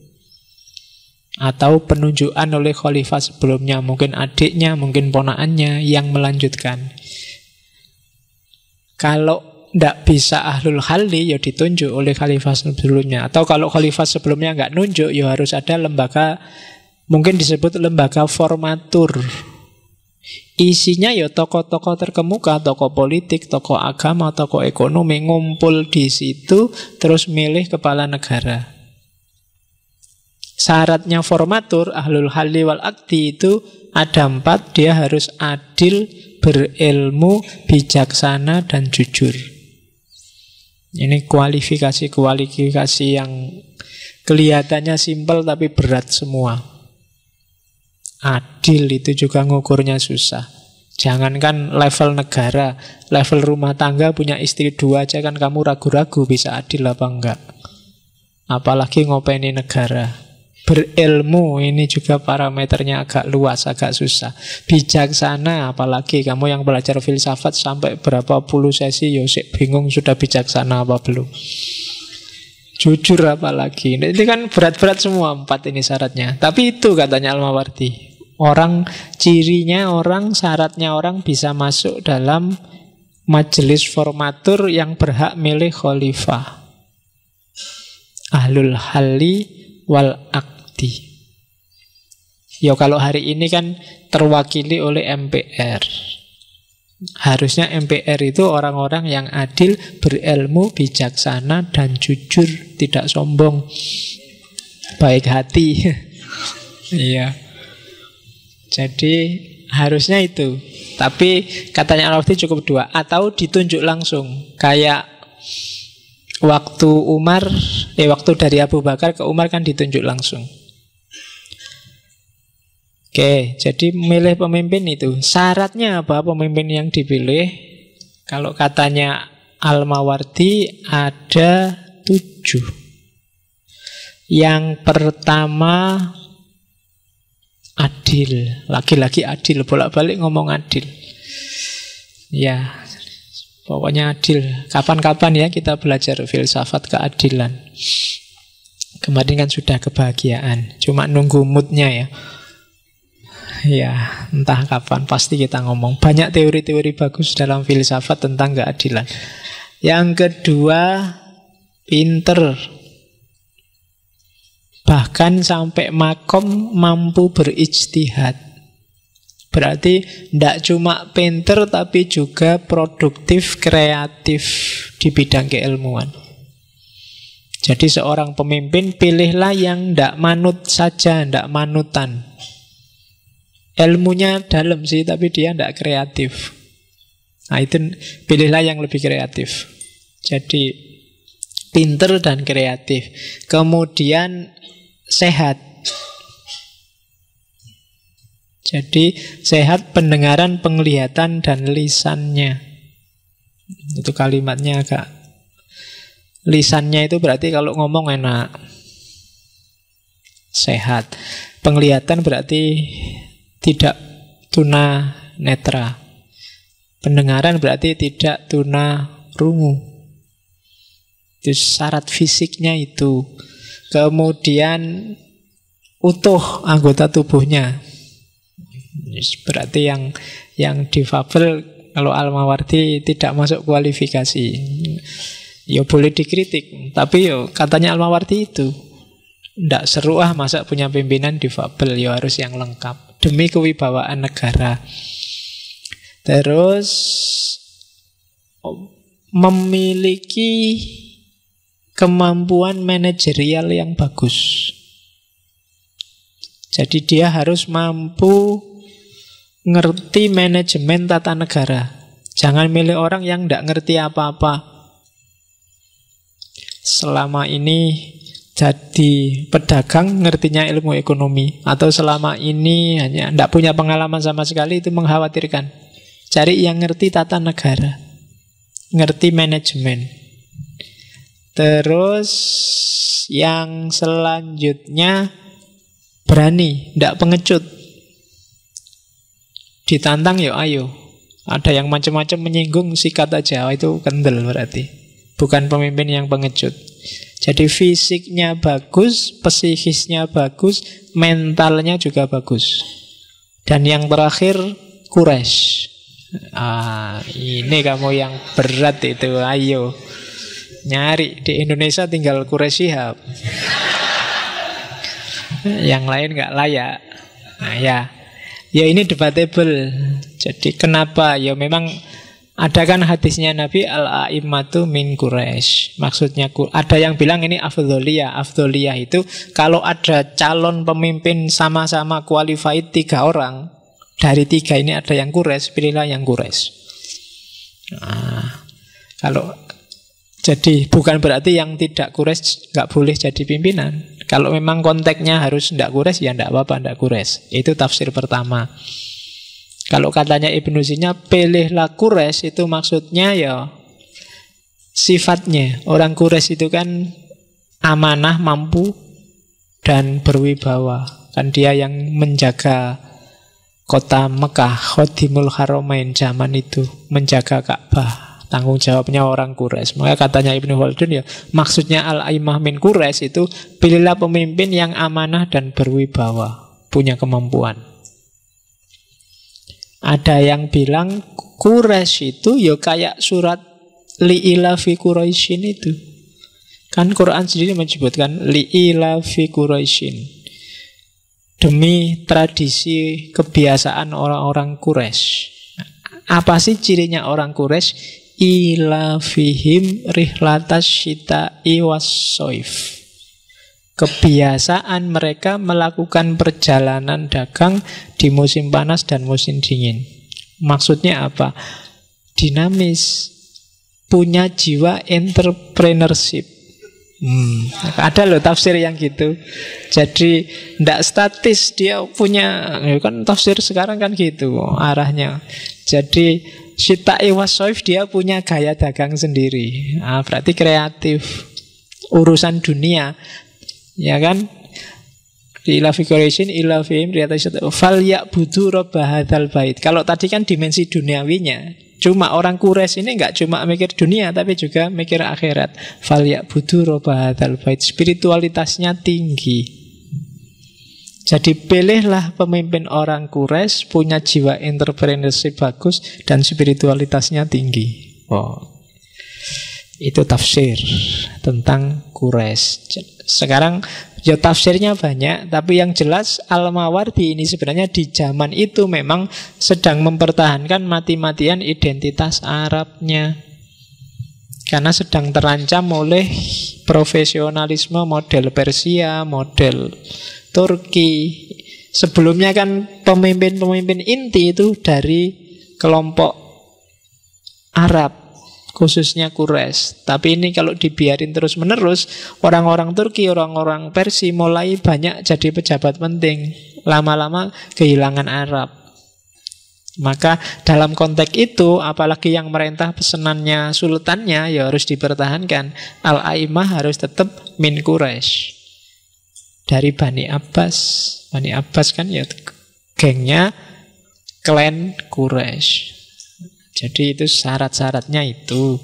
Atau penunjukan oleh khalifah sebelumnya, mungkin adiknya, mungkin ponakannya yang melanjutkan. Kalau tidak bisa ahlul halli, ya ditunjuk oleh khalifah sebelumnya. Atau kalau khalifah sebelumnya nggak nunjuk, ya harus ada lembaga, mungkin disebut lembaga formatur. Isinya ya tokoh-tokoh terkemuka, tokoh politik, tokoh agama, tokoh ekonomi, ngumpul di situ, terus milih kepala negara. Syaratnya formatur, ahlul halli wal aqdi itu ada 4, dia harus adil, berilmu, bijaksana, dan jujur. Ini kualifikasi yang kelihatannya simpel tapi berat semua. Adil itu juga ngukurnya susah. Jangankan level negara, level rumah tangga punya istri 2 aja kan kamu ragu-ragu bisa adil apa enggak. Apalagi ngopeni negara. Berilmu ini juga parameternya agak luas, agak susah. Bijaksana, apalagi kamu yang belajar filsafat sampai berapa puluh sesi, Yosek bingung sudah bijaksana apa belum. Jujur apalagi. Ini kan berat-berat semua 4 ini syaratnya. Tapi itu katanya Al-Mawardi. Syaratnya orang bisa masuk dalam majelis formatur yang berhak milih khalifah. Ahlul halli wal aqdi. Ya kalau hari ini kan terwakili oleh MPR. Harusnya MPR itu orang-orang yang adil, berilmu, bijaksana, dan jujur, tidak sombong, baik hati. Iya. Jadi harusnya itu. Tapi katanya Al-Mawardi cukup 2. Atau ditunjuk langsung. Kayak waktu waktu dari Abu Bakar ke Umar kan ditunjuk langsung. Oke, jadi milih pemimpin itu. Syaratnya apa pemimpin yang dipilih? Kalau katanya Al-Mawardi ada 7. Yang pertama adil. Lagi-lagi adil, bolak-balik ngomong adil. Ya, pokoknya adil. Kapan-kapan ya kita belajar filsafat keadilan. Kemarin kan sudah kebahagiaan. Cuma nunggu moodnya ya. Ya, entah kapan pasti kita ngomong. Banyak teori-teori bagus dalam filsafat tentang keadilan. Yang kedua, pinter. Bahkan sampai makom mampu berijtihad. Berarti tidak cuma pinter tapi juga produktif, kreatif di bidang keilmuan. Jadi seorang pemimpin pilihlah yang tidak manut saja, tidak manutan. Ilmunya dalam sih tapi dia tidak kreatif. Nah itu pilihlah yang lebih kreatif. Jadi pinter dan kreatif. Kemudian sehat. Jadi sehat pendengaran, penglihatan, dan lisannya. Itu kalimatnya agak. Lisannya itu berarti kalau ngomong enak, sehat. Penglihatan berarti tidak tuna netra. Pendengaran berarti tidak tuna rungu. Itu syarat fisiknya itu. Kemudian utuh anggota tubuhnya. Berarti yang difabel kalau Al-Mawardi tidak masuk kualifikasi. Ya boleh dikritik, tapi yo katanya Al-Mawardi itu ndak seru masa punya pimpinan difabel, ya harus yang lengkap demi kewibawaan negara. Terus memiliki kemampuan manajerial yang bagus. Jadi dia harus mampu ngerti manajemen tata negara. Jangan milih orang yang ndak ngerti apa-apa. Selama ini jadi pedagang ngertinya ilmu ekonomi, atau selama ini hanya tidak punya pengalaman sama sekali, itu mengkhawatirkan. Cari yang ngerti tata negara, ngerti manajemen. Terus yang selanjutnya berani, tidak pengecut. Ditantang ya ayo. Ada yang macam-macam menyinggung, sikat aja. Itu kendel berarti. Bukan pemimpin yang pengecut. Jadi fisiknya bagus, psikisnya bagus, mentalnya juga bagus. Dan yang terakhir, Quraisy. Ini kamu yang berat itu. Ayo nyari di Indonesia tinggal Quraisy Shihab. Yang lain nggak layak. Nah ya ini debatable. Jadi kenapa? Ya memang ada kan hadisnya Nabi, al-a'immatu min Quraisy. Maksudnya ada yang bilang ini afdholiyah. Afdholiyah itu kalau ada calon pemimpin sama-sama qualified 3 orang, dari 3 ini ada yang Quraisy, pilihlah yang Quraisy. Kalau jadi bukan berarti yang tidak Quraisy nggak boleh jadi pimpinan. Kalau memang konteksnya harus tidak Quraisy, ya tidak apa-apa tidak Quraisy. Itu tafsir pertama. Kalau katanya Ibnu Sina, pilihlah Quraisy, itu maksudnya ya sifatnya. Orang Quraisy itu kan amanah, mampu, dan berwibawa. Kan dia yang menjaga kota Mekah, Khodimul Haramain zaman itu, menjaga Ka'bah. Tanggung jawabnya orang Quraisy. Maka katanya Ibnu Khaldun ya, maksudnya al-a'immah min Quraisy itu pilihlah pemimpin yang amanah dan berwibawa, punya kemampuan. Ada yang bilang Quraisy itu ya kayak surat li'ila fi Quraisyin itu. Kan Quran sendiri menyebutkan li'ila fi Quraisyin. Demi tradisi kebiasaan orang-orang Quraisy. Apa sih cirinya orang Quraisy? Ila fihim rihlatas syita'i was-soif. Kebiasaan mereka melakukan perjalanan dagang di musim panas dan musim dingin. Maksudnya apa? Dinamis, punya jiwa entrepreneurship. Ada loh tafsir yang gitu. Jadi tidak statis, dia punya, kan tafsir sekarang kan gitu arahnya. Jadi syita'i was-soif, dia punya gaya dagang sendiri. Berarti kreatif. Urusan dunia, ya kan? Ila fi Quraisyin ila fihim fal ya'budu rabb hadzal bait. Kalau tadi kan dimensi duniawinya, cuma orang Quraisy ini enggak cuma mikir dunia tapi juga mikir akhirat. Fal ya'budu rabb hadzal bait. Spiritualitasnya tinggi. Jadi pilihlah pemimpin orang Quraisy, punya jiwa entrepreneurship bagus dan spiritualitasnya tinggi. Itu tafsir tentang Quraisy. Sekarang Ya tafsirnya banyak, tapi yang jelas Al-Mawardi ini sebenarnya di zaman itu memang sedang mempertahankan mati-matian identitas Arabnya. Karena sedang terancam oleh profesionalisme model Persia, model Turki. Sebelumnya kan pemimpin-pemimpin inti itu dari kelompok Arab, khususnya Quraisy. Tapi ini kalau dibiarin terus-menerus, orang-orang Turki, orang-orang Persia mulai banyak jadi pejabat penting. Lama-lama kehilangan Arab. Maka dalam konteks itu, apalagi yang merintah pesenannya sultannya, ya harus dipertahankan. Al-Aimah harus tetap min Quraisy, dari Bani Abbas. Bani Abbas kan ya gengnya klan Quraisy. Jadi itu syarat-syaratnya itu.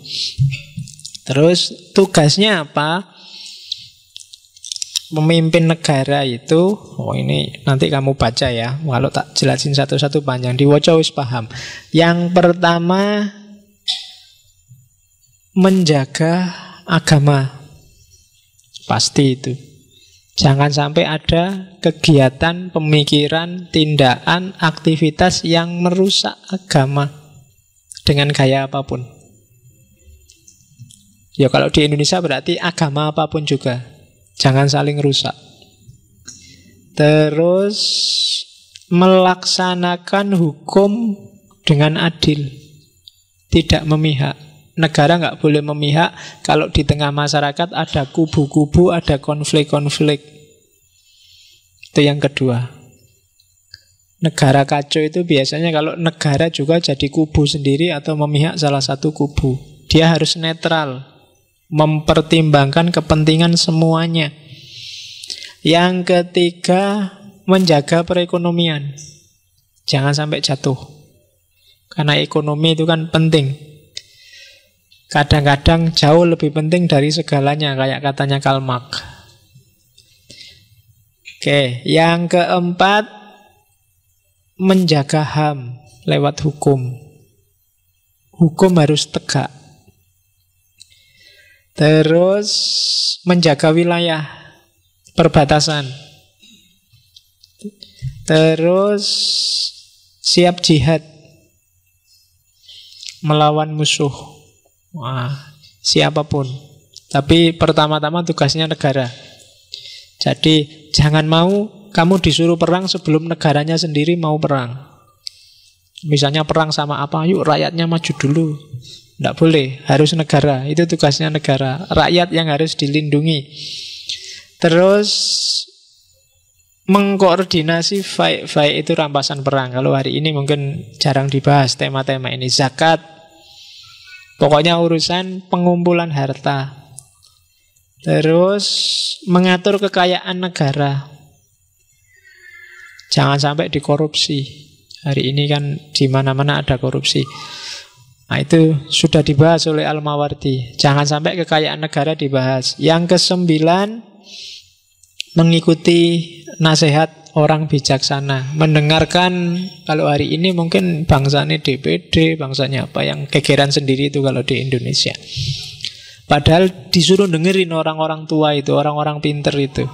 Terus tugasnya apa? Memimpin negara itu, ini nanti kamu baca ya. Kalau tak jelasin satu-satu panjang, diwaca wis paham. Yang pertama, menjaga agama. Pasti itu. Jangan sampai ada kegiatan, pemikiran, tindakan, aktivitas yang merusak agama dengan gaya apapun. Ya kalau di Indonesia berarti agama apapun juga. Jangan saling rusak. Terus melaksanakan hukum dengan adil, tidak memihak. Negara nggak boleh memihak. Kalau di tengah masyarakat ada kubu-kubu, ada konflik-konflik. Itu yang kedua. Negara kacau itu biasanya kalau negara juga jadi kubu sendiri atau memihak salah satu kubu. Dia harus netral, mempertimbangkan kepentingan semuanya. Yang ketiga, menjaga perekonomian. Jangan sampai jatuh. Karena ekonomi itu kan penting. Kadang-kadang jauh lebih penting dari segalanya, kayak katanya Karl Marx. Oke, yang keempat, menjaga HAM lewat hukum. Hukum harus tegak. Terus menjaga wilayah perbatasan. Terus siap jihad melawan musuh. Wah, siapapun. Tapi pertama-tama tugasnya negara. Jadi jangan mau kamu disuruh perang sebelum negaranya sendiri mau perang. Misalnya perang sama apa, yuk rakyatnya maju dulu. Tidak boleh, harus negara. Itu tugasnya negara. Rakyat yang harus dilindungi. Terus mengkoordinasi fight itu rampasan perang. Kalau hari ini mungkin jarang dibahas tema-tema ini. Zakat. Pokoknya urusan pengumpulan harta. Terus mengatur kekayaan negara. Jangan sampai dikorupsi. Hari ini kan di mana-mana ada korupsi. Nah itu sudah dibahas oleh Al-Mawardi. Jangan sampai kekayaan negara dibahas. Yang kesembilan, mengikuti nasihat orang bijaksana. Mendengarkan, kalau hari ini mungkin bangsanya DPD, bangsanya apa, yang gegeran sendiri itu kalau di Indonesia. Padahal disuruh dengerin orang-orang tua itu, orang-orang pinter itu.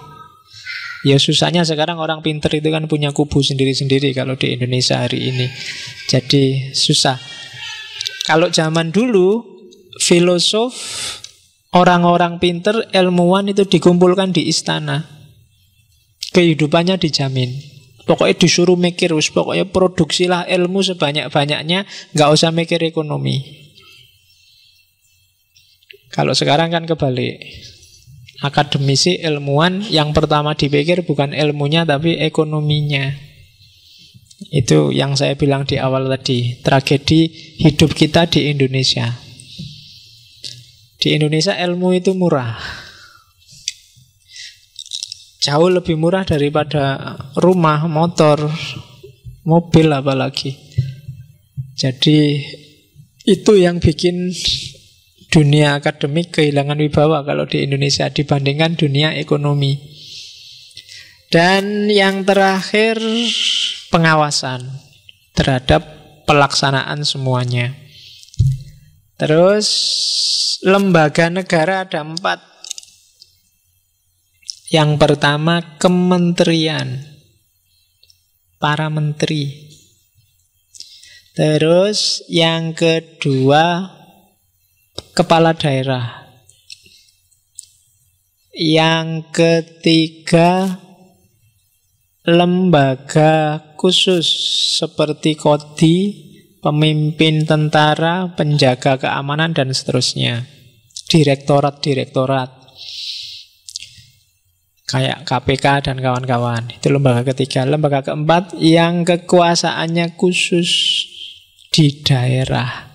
Ya susahnya sekarang orang pinter itu kan punya kubu sendiri-sendiri kalau di Indonesia hari ini. Jadi susah. Kalau zaman dulu, filosof, orang-orang pinter, ilmuwan itu dikumpulkan di istana. Kehidupannya dijamin. Pokoknya disuruh mikir, pokoknya produksilah ilmu sebanyak-banyaknya, nggak usah mikir ekonomi. Kalau sekarang kan kebalik. Akademisi, ilmuwan, yang pertama dipikir bukan ilmunya tapi ekonominya. Itu yang saya bilang di awal tadi, tragedi hidup kita di Indonesia. Di Indonesia ilmu itu murah, jauh lebih murah daripada rumah, motor, mobil apalagi. Jadi itu yang bikin dunia akademik kehilangan wibawa kalau di Indonesia dibandingkan dunia ekonomi. Dan yang terakhir, pengawasan terhadap pelaksanaan semuanya. Terus lembaga negara ada 4. Yang pertama kementerian, para menteri. Terus yang kedua kepala daerah. Yang ketiga lembaga khusus seperti Kodi, pemimpin tentara, penjaga keamanan, dan seterusnya. Direktorat-direktorat. Kayak KPK dan kawan-kawan. Itu lembaga ketiga. Lembaga keempat yang kekuasaannya khusus di daerah.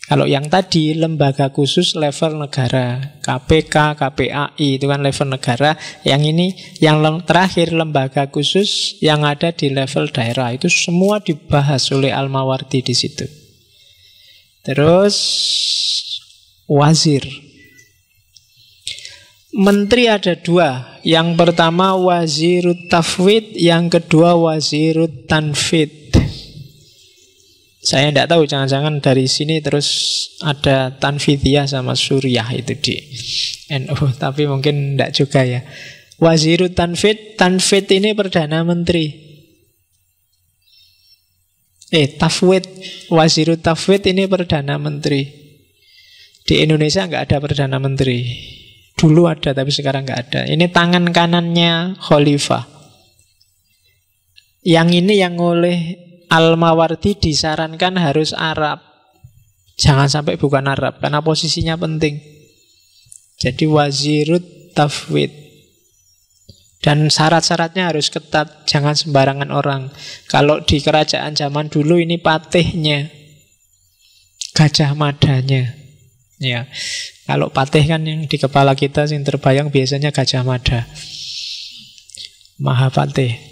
Kalau yang tadi lembaga khusus level negara, KPK, KPAI itu kan level negara. Yang ini yang terakhir lembaga khusus yang ada di level daerah. Itu semua dibahas oleh Al-Mawardi di situ. Terus wazir. Menteri ada dua. Yang pertama wazirut tafwid, yang kedua wazirut tanfid. Saya tidak tahu, jangan-jangan dari sini terus ada Tanfidiyah sama Suriah itu di NU, tapi mungkin tidak juga ya. Wazirut Tanfid, Tanfid ini Perdana Menteri. Tafwid, Wazirut Tafwid ini Perdana Menteri. Di Indonesia nggak ada Perdana Menteri. Dulu ada, tapi sekarang nggak ada. Ini tangan kanannya Khalifah. Yang ini yang oleh Al-Mawardi disarankan harus Arab. Jangan sampai bukan Arab, karena posisinya penting. Jadi wazirut tafwid. Dan syarat-syaratnya harus ketat. Jangan sembarangan orang. Kalau di kerajaan zaman dulu ini patihnya, Gajah Madanya. Ya, kalau patih kan yang di kepala kita yang terbayang biasanya Gajah Mada, Mahapatih.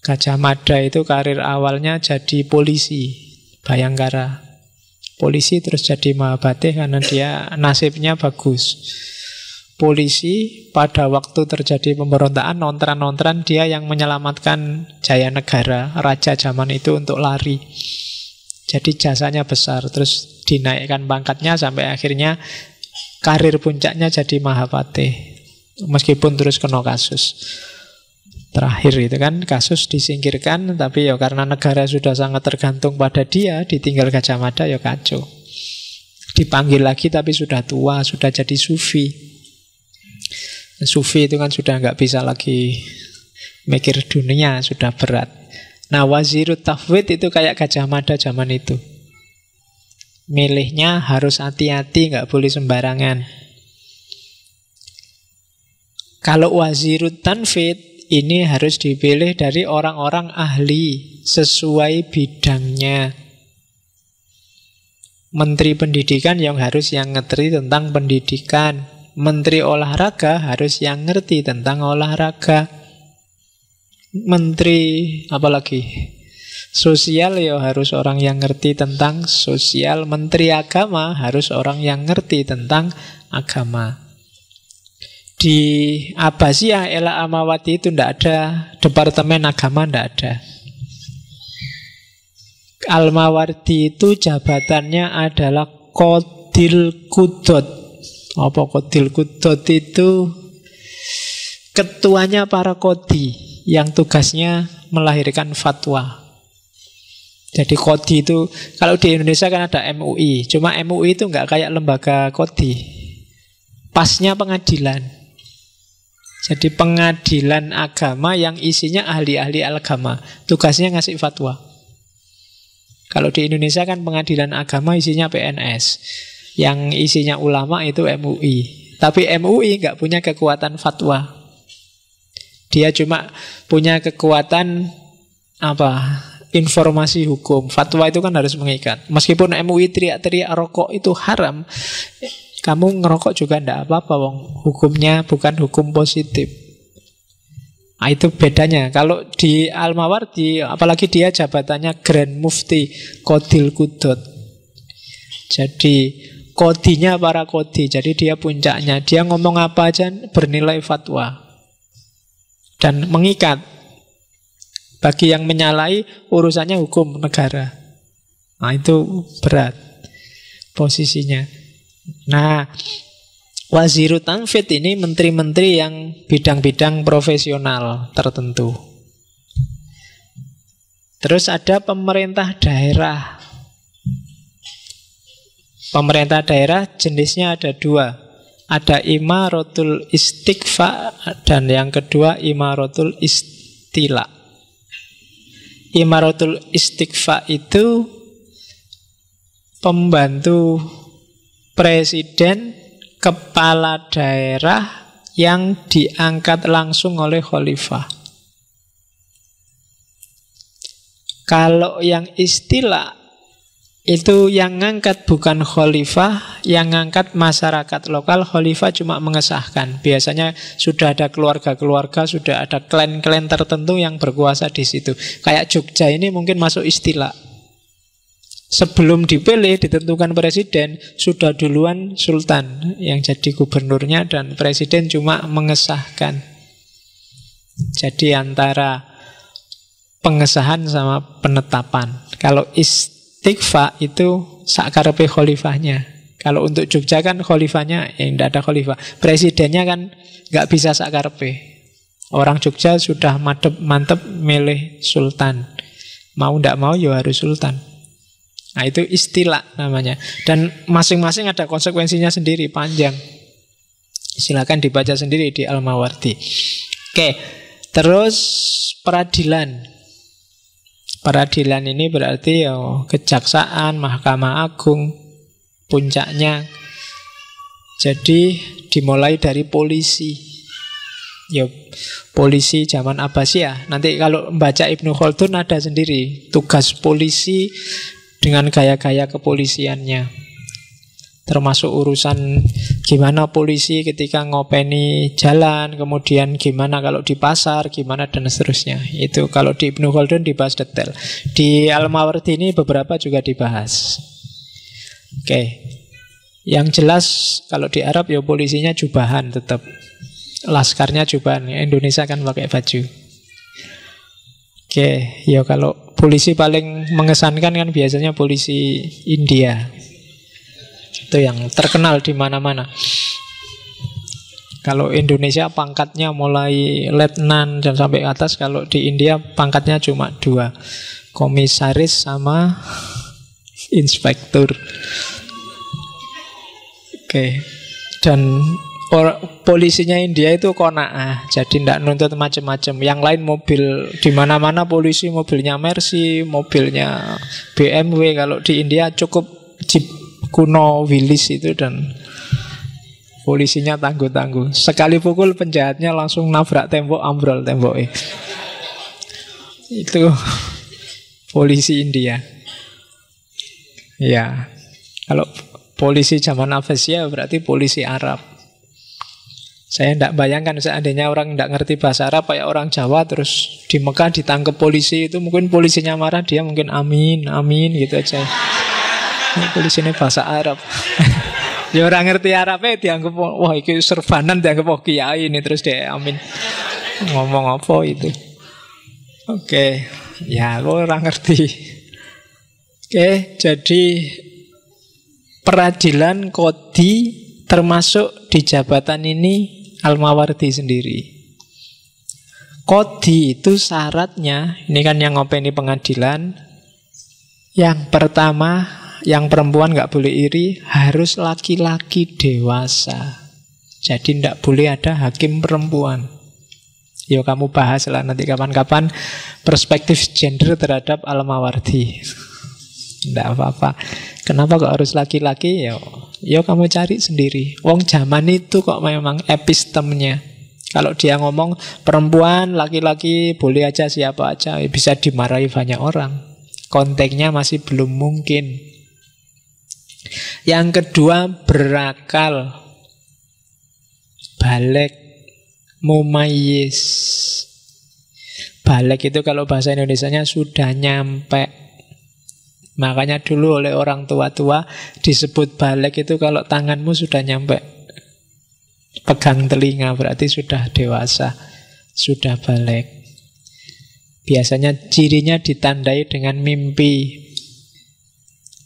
Gajah Mada itu karir awalnya jadi polisi Bayangkara. Polisi terus jadi Mahapatih karena dia nasibnya bagus. Polisi pada waktu terjadi pemberontakan, nontran-nontran, dia yang menyelamatkan Jayanegara, raja zaman itu, untuk lari. Jadi jasanya besar. Terus dinaikkan pangkatnya sampai akhirnya karir puncaknya jadi Mahapatih. Meskipun terus kena kasus. Terakhir itu kan kasus disingkirkan, tapi ya karena negara sudah sangat tergantung pada dia, ditinggal Gajah Mada ya kacau. Dipanggil lagi tapi sudah tua, sudah jadi sufi. Sufi itu kan sudah nggak bisa lagi mikir dunia, sudah berat. Nah, wazirut tafwid itu kayak Gajah Mada zaman itu. Milihnya harus hati-hati, nggak boleh sembarangan. Kalau wazirut tanfid ini harus dipilih dari orang-orang ahli sesuai bidangnya. Menteri pendidikan yang harus yang ngerti tentang pendidikan. Menteri olahraga harus yang ngerti tentang olahraga. Menteri apalagi? Sosial ya harus orang yang ngerti tentang sosial. Menteri agama harus orang yang ngerti tentang agama. Di Abbasiyah Ela Amawati itu tidak ada departemen agama, tidak ada. Al-Mawardi itu jabatannya adalah Qodil Qudot. Apa Qodil Qudot itu? Ketuanya para Qodi yang tugasnya melahirkan fatwa. Jadi Qodi itu, kalau di Indonesia kan ada MUI. Cuma MUI itu nggak kayak lembaga Qodi. Pasnya pengadilan. Jadi pengadilan agama yang isinya ahli-ahli agama. Tugasnya ngasih fatwa. Kalau di Indonesia kan pengadilan agama isinya PNS. Yang isinya ulama itu MUI. Tapi MUI nggak punya kekuatan fatwa. Dia cuma punya kekuatan informasi hukum. Fatwa itu kan harus mengikat. Meskipun MUI teriak-teriak rokok itu haram, kamu ngerokok juga tidak apa-apa, wong. Hukumnya bukan hukum positif. Nah, itu bedanya. Kalau di Al-Mawardi, apalagi dia jabatannya Grand Mufti Qodil Qudot. Jadi kodinya para kodi. Jadi dia puncaknya. Dia ngomong apa aja bernilai fatwa. Dan mengikat. Bagi yang menyalahi urusannya hukum negara. Nah, itu berat posisinya. Nah, Wazirut Tanfid ini menteri-menteri yang bidang-bidang profesional tertentu. Terus ada pemerintah daerah. Pemerintah daerah jenisnya ada dua. Ada Imaratul Istiqfa dan yang kedua Imaratul Istila. Imaratul Istiqfa itu pembantu presiden, kepala daerah yang diangkat langsung oleh khalifah. Kalau yang istilah itu yang ngangkat bukan khalifah, yang ngangkat masyarakat lokal. Khalifah cuma mengesahkan. Biasanya sudah ada keluarga-keluarga, sudah ada klan-klan tertentu yang berkuasa di situ. Kayak Jogja ini mungkin masuk istilah. Sebelum dipilih, ditentukan presiden, sudah duluan sultan yang jadi gubernurnya dan presiden cuma mengesahkan. Jadi antara pengesahan sama penetapan. Kalau istighfa itu sakarepe khalifahnya. Kalau untuk Jogja kan khalifahnya tidak ada khalifah. Presidennya kan nggak bisa sakarepe. Orang Jogja sudah mantep milih sultan. Mau tidak mau ya harus sultan. Nah itu istilah namanya. Dan masing-masing ada konsekuensinya sendiri, panjang. Silakan dibaca sendiri di Al-Mawardi. Oke, terus peradilan. Peradilan ini berarti ya kejaksaan, Mahkamah Agung, puncaknya. Jadi dimulai dari polisi. Ya, polisi zaman Abbasiyah. Nanti kalau membaca Ibnu Khaldun ada sendiri tugas polisi dengan gaya-gaya kepolisiannya. Termasuk urusan gimana polisi ketika ngopeni jalan, kemudian gimana kalau di pasar, gimana dan seterusnya. Itu kalau di Ibnu Khaldun dibahas detail. Di Al-Mawardi ini beberapa juga dibahas. Oke. Yang jelas kalau di Arab ya polisinya jubahan tetap. Laskarnya jubahan. Indonesia kan pakai baju. Oke, ya kalau polisi paling mengesankan kan biasanya polisi India. Itu yang terkenal di mana-mana. Kalau Indonesia pangkatnya mulai letnan dan sampai atas. Kalau di India pangkatnya cuma 2, komisaris sama inspektur. Oke. Dan polisinya India itu qanaah, jadi tidak nuntut macam-macam. Yang lain mobil di mana-mana polisi, mobilnya Mercy, mobilnya BMW. Kalau di India cukup jeep kuno Willys itu dan polisinya tangguh-tangguh. Sekali pukul penjahatnya langsung nabrak tembok, ambrol temboknya. Itu polisi India. Ya, kalau polisi zaman Abbasiyah berarti polisi Arab. Saya tidak bayangkan seandainya orang tidak ngerti bahasa Arab kayak orang Jawa terus di Mekah ditangkap polisi, itu mungkin polisinya marah, dia mungkin amin, amin gitu aja. Ini polisi ini bahasa Arab. Ya orang ngerti Arabnya dianggap wah itu serbanan, dianggap oh kiai ini, terus dia amin. Ngomong apa itu? Oke, ya aku orang ngerti. Oke, jadi peradilan kodi termasuk di jabatan ini Al-Mawardi sendiri. Kodi itu syaratnya, ini kan yang ngopeni pengadilan, yang pertama, yang perempuan nggak boleh iri, harus laki-laki dewasa. Jadi tidak boleh ada hakim perempuan. Yo kamu bahas lah nanti kapan-kapan perspektif gender terhadap Al-Mawardi. Tidak apa-apa. Kenapa kok harus laki-laki? Yo kamu cari sendiri. Wong zaman itu kok memang epistemnya. Kalau dia ngomong perempuan, laki-laki boleh aja siapa aja, bisa dimarahi banyak orang. Konteksnya masih belum mungkin. Yang kedua berakal, balik, mumayyiz. Balik itu kalau bahasa Indonesianya sudah nyampe. Makanya dulu oleh orang tua-tua disebut balik itu kalau tanganmu sudah nyampe pegang telinga, berarti sudah dewasa, sudah balik. Biasanya cirinya ditandai dengan mimpi.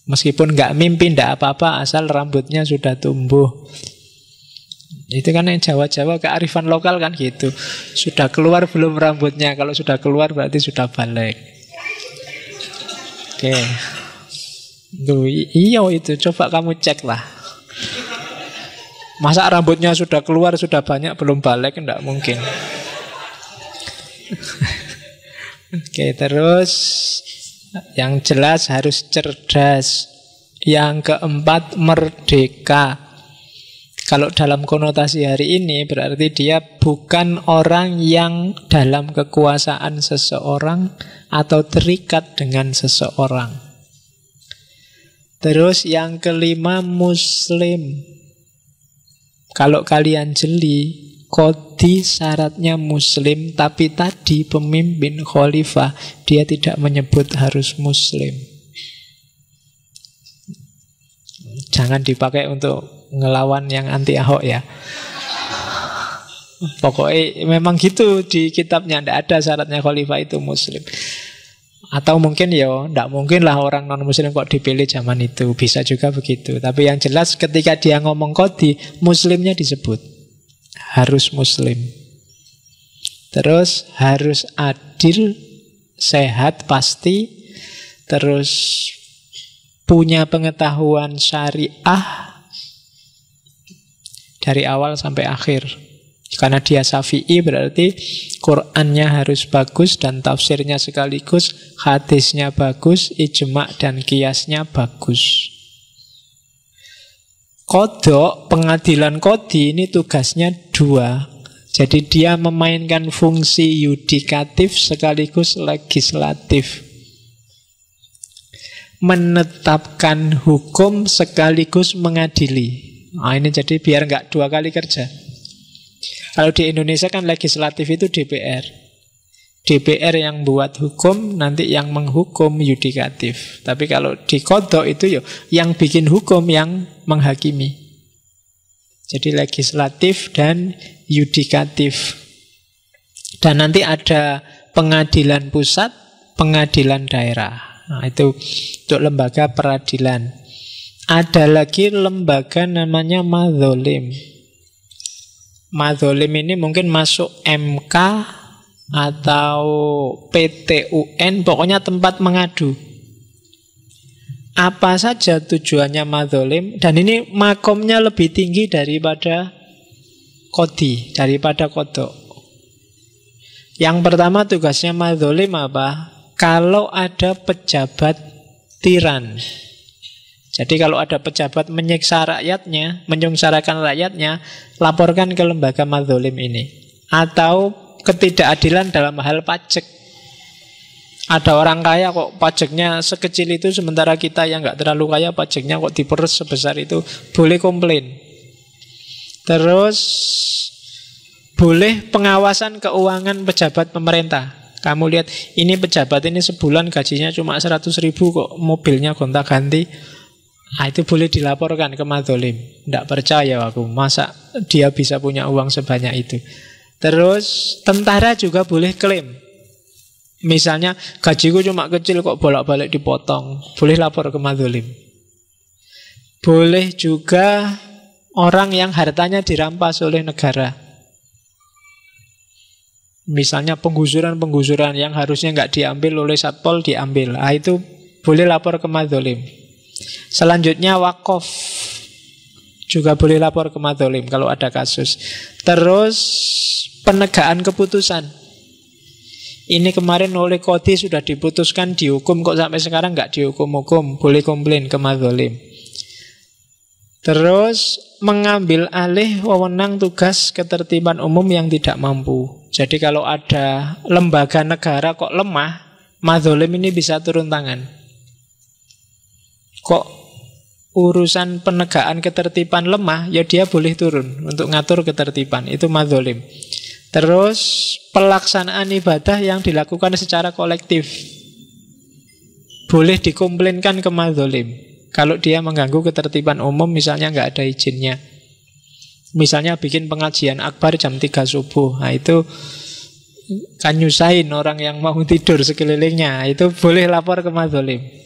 Meskipun nggak mimpi, nggak apa-apa, asal rambutnya sudah tumbuh. Itu kan yang Jawa-Jawa kearifan lokal kan gitu. Sudah keluar belum rambutnya? Kalau sudah keluar berarti sudah balik. Oke. Tuh, iya itu, coba kamu cek lah. Masa rambutnya sudah keluar, sudah banyak, belum balik? Tidak mungkin. Oke, terus yang jelas harus cerdas. Yang keempat, merdeka. Kalau dalam konotasi hari ini berarti dia bukan orang yang dalam kekuasaan seseorang atau terikat dengan seseorang. Terus yang kelima, muslim. Kalau kalian jeli, qadhi syaratnya muslim, tapi tadi pemimpin khalifah dia tidak menyebut harus muslim. Jangan dipakai untuk ngelawan yang anti Ahok ya. Pokoknya memang gitu di kitabnya, tidak ada syaratnya khalifah itu muslim. Atau mungkin ya tidak mungkin lah orang non muslim kok dipilih zaman itu. Bisa juga begitu. Tapi yang jelas ketika dia ngomong qadhi, muslimnya disebut. Harus muslim. Terus harus adil, sehat pasti. Terus punya pengetahuan syariah dari awal sampai akhir. Karena dia Syafi'i berarti Qur'annya harus bagus dan tafsirnya sekaligus, hadisnya bagus, ijma' dan kiasnya bagus. Qadha, pengadilan qadhi ini tugasnya dua. Jadi dia memainkan fungsi yudikatif sekaligus legislatif. Menetapkan hukum sekaligus mengadili. Nah, ini jadi biar nggak dua kali kerja. Kalau di Indonesia kan legislatif itu DPR. DPR yang buat hukum, nanti yang menghukum yudikatif. Tapi kalau di qadha itu yang bikin hukum yang menghakimi. Jadi legislatif dan yudikatif. Dan nanti ada pengadilan pusat, pengadilan daerah. Nah, itu untuk lembaga peradilan. Ada lagi lembaga namanya madzolim. Madzolim ini mungkin masuk MK atau PT UN, pokoknya tempat mengadu. Apa saja tujuannya madzolim, dan ini makomnya lebih tinggi daripada qadhi, daripada qadha. Yang pertama tugasnya madzolim apa? Kalau ada pejabat tiran. Jadi kalau ada pejabat menyiksa rakyatnya, menyengsarakan rakyatnya, laporkan ke lembaga madzolim ini. Atau ketidakadilan dalam hal pajak. Ada orang kaya kok pajaknya sekecil itu, sementara kita yang nggak terlalu kaya pajaknya kok diperes sebesar itu, boleh komplain. Terus boleh pengawasan keuangan pejabat pemerintah. Kamu lihat, ini pejabat ini sebulan gajinya cuma 100.000 kok, mobilnya gonta-ganti. Nah, itu boleh dilaporkan ke madzolim. Tidak percaya aku, masa dia bisa punya uang sebanyak itu. Terus tentara juga boleh klaim. Misalnya gajiku cuma kecil kok bolak-balik dipotong, boleh lapor ke madzolim. Boleh juga orang yang hartanya dirampas oleh negara. Misalnya penggusuran-penggusuran yang harusnya nggak diambil oleh Satpol diambil. Nah, itu boleh lapor ke madzolim. Selanjutnya wakaf juga boleh lapor ke madzolim kalau ada kasus. Terus penegakan keputusan. Ini kemarin oleh qadhi sudah diputuskan dihukum, kok sampai sekarang nggak dihukum-hukum, boleh komplain ke madzolim. Terus mengambil alih wewenang tugas ketertiban umum yang tidak mampu. Jadi kalau ada lembaga negara kok lemah, madzolim ini bisa turun tangan. Kok urusan penegakan ketertiban lemah, ya dia boleh turun untuk ngatur ketertiban. Itu madzolim. Terus pelaksanaan ibadah yang dilakukan secara kolektif boleh dikomplainkan ke madzolim. Kalau dia mengganggu ketertiban umum, misalnya nggak ada izinnya. Misalnya bikin pengajian akbar jam 3 subuh. Nah itu kan nyusahin orang yang mau tidur sekelilingnya. Itu boleh lapor ke madzolim.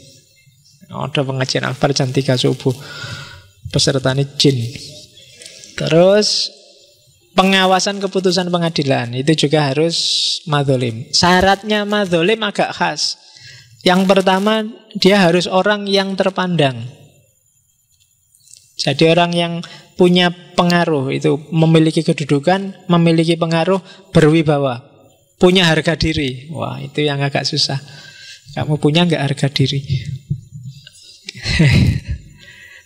Ada pengajian akbar jam 3 subuh, pesertanya jin. Terus pengawasan keputusan pengadilan itu juga harus madzolim. Syaratnya madzolim agak khas. Yang pertama, dia harus orang yang terpandang. Jadi orang yang punya pengaruh, itu memiliki kedudukan, memiliki pengaruh, berwibawa, punya harga diri. Wah, itu yang agak susah. Kamu punya nggak harga diri?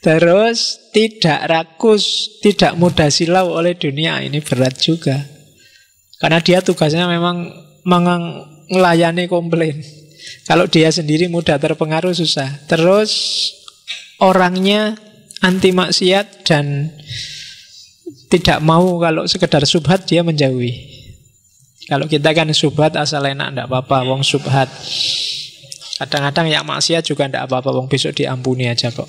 Terus tidak rakus, tidak mudah silau oleh dunia. Ini berat juga. Karena dia tugasnya memang melayani komplain. Kalau dia sendiri mudah terpengaruh, susah. Terus orangnya anti maksiat dan tidak mau kalau sekedar subhat dia menjauhi. Kalau kita kan subhat asal enak, tidak apa-apa, wong subhat. Kadang-kadang yang maksiat juga tidak apa-apa, wong besok diampuni aja kok.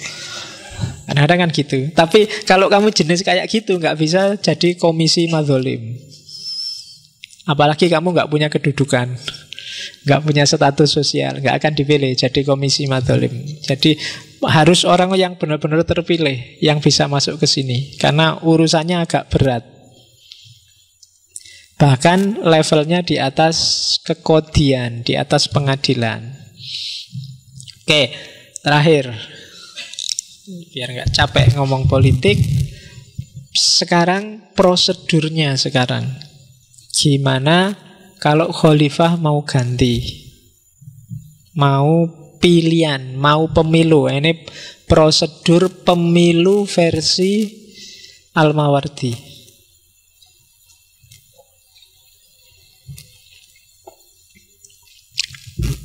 Kadang-kadang kan gitu. Tapi kalau kamu jenis kayak gitu, nggak bisa jadi komisi madzolim. Apalagi kamu nggak punya kedudukan, nggak punya status sosial, nggak akan dipilih jadi komisi madzolim. Jadi harus orang yang benar-benar terpilih yang bisa masuk ke sini, karena urusannya agak berat. Bahkan levelnya di atas kekodian, di atas pengadilan. Oke, terakhir, biar nggak capek ngomong politik. Sekarang prosedurnya sekarang gimana kalau khalifah mau ganti, mau pilihan, mau pemilu. Ini prosedur pemilu versi Al-Mawardi.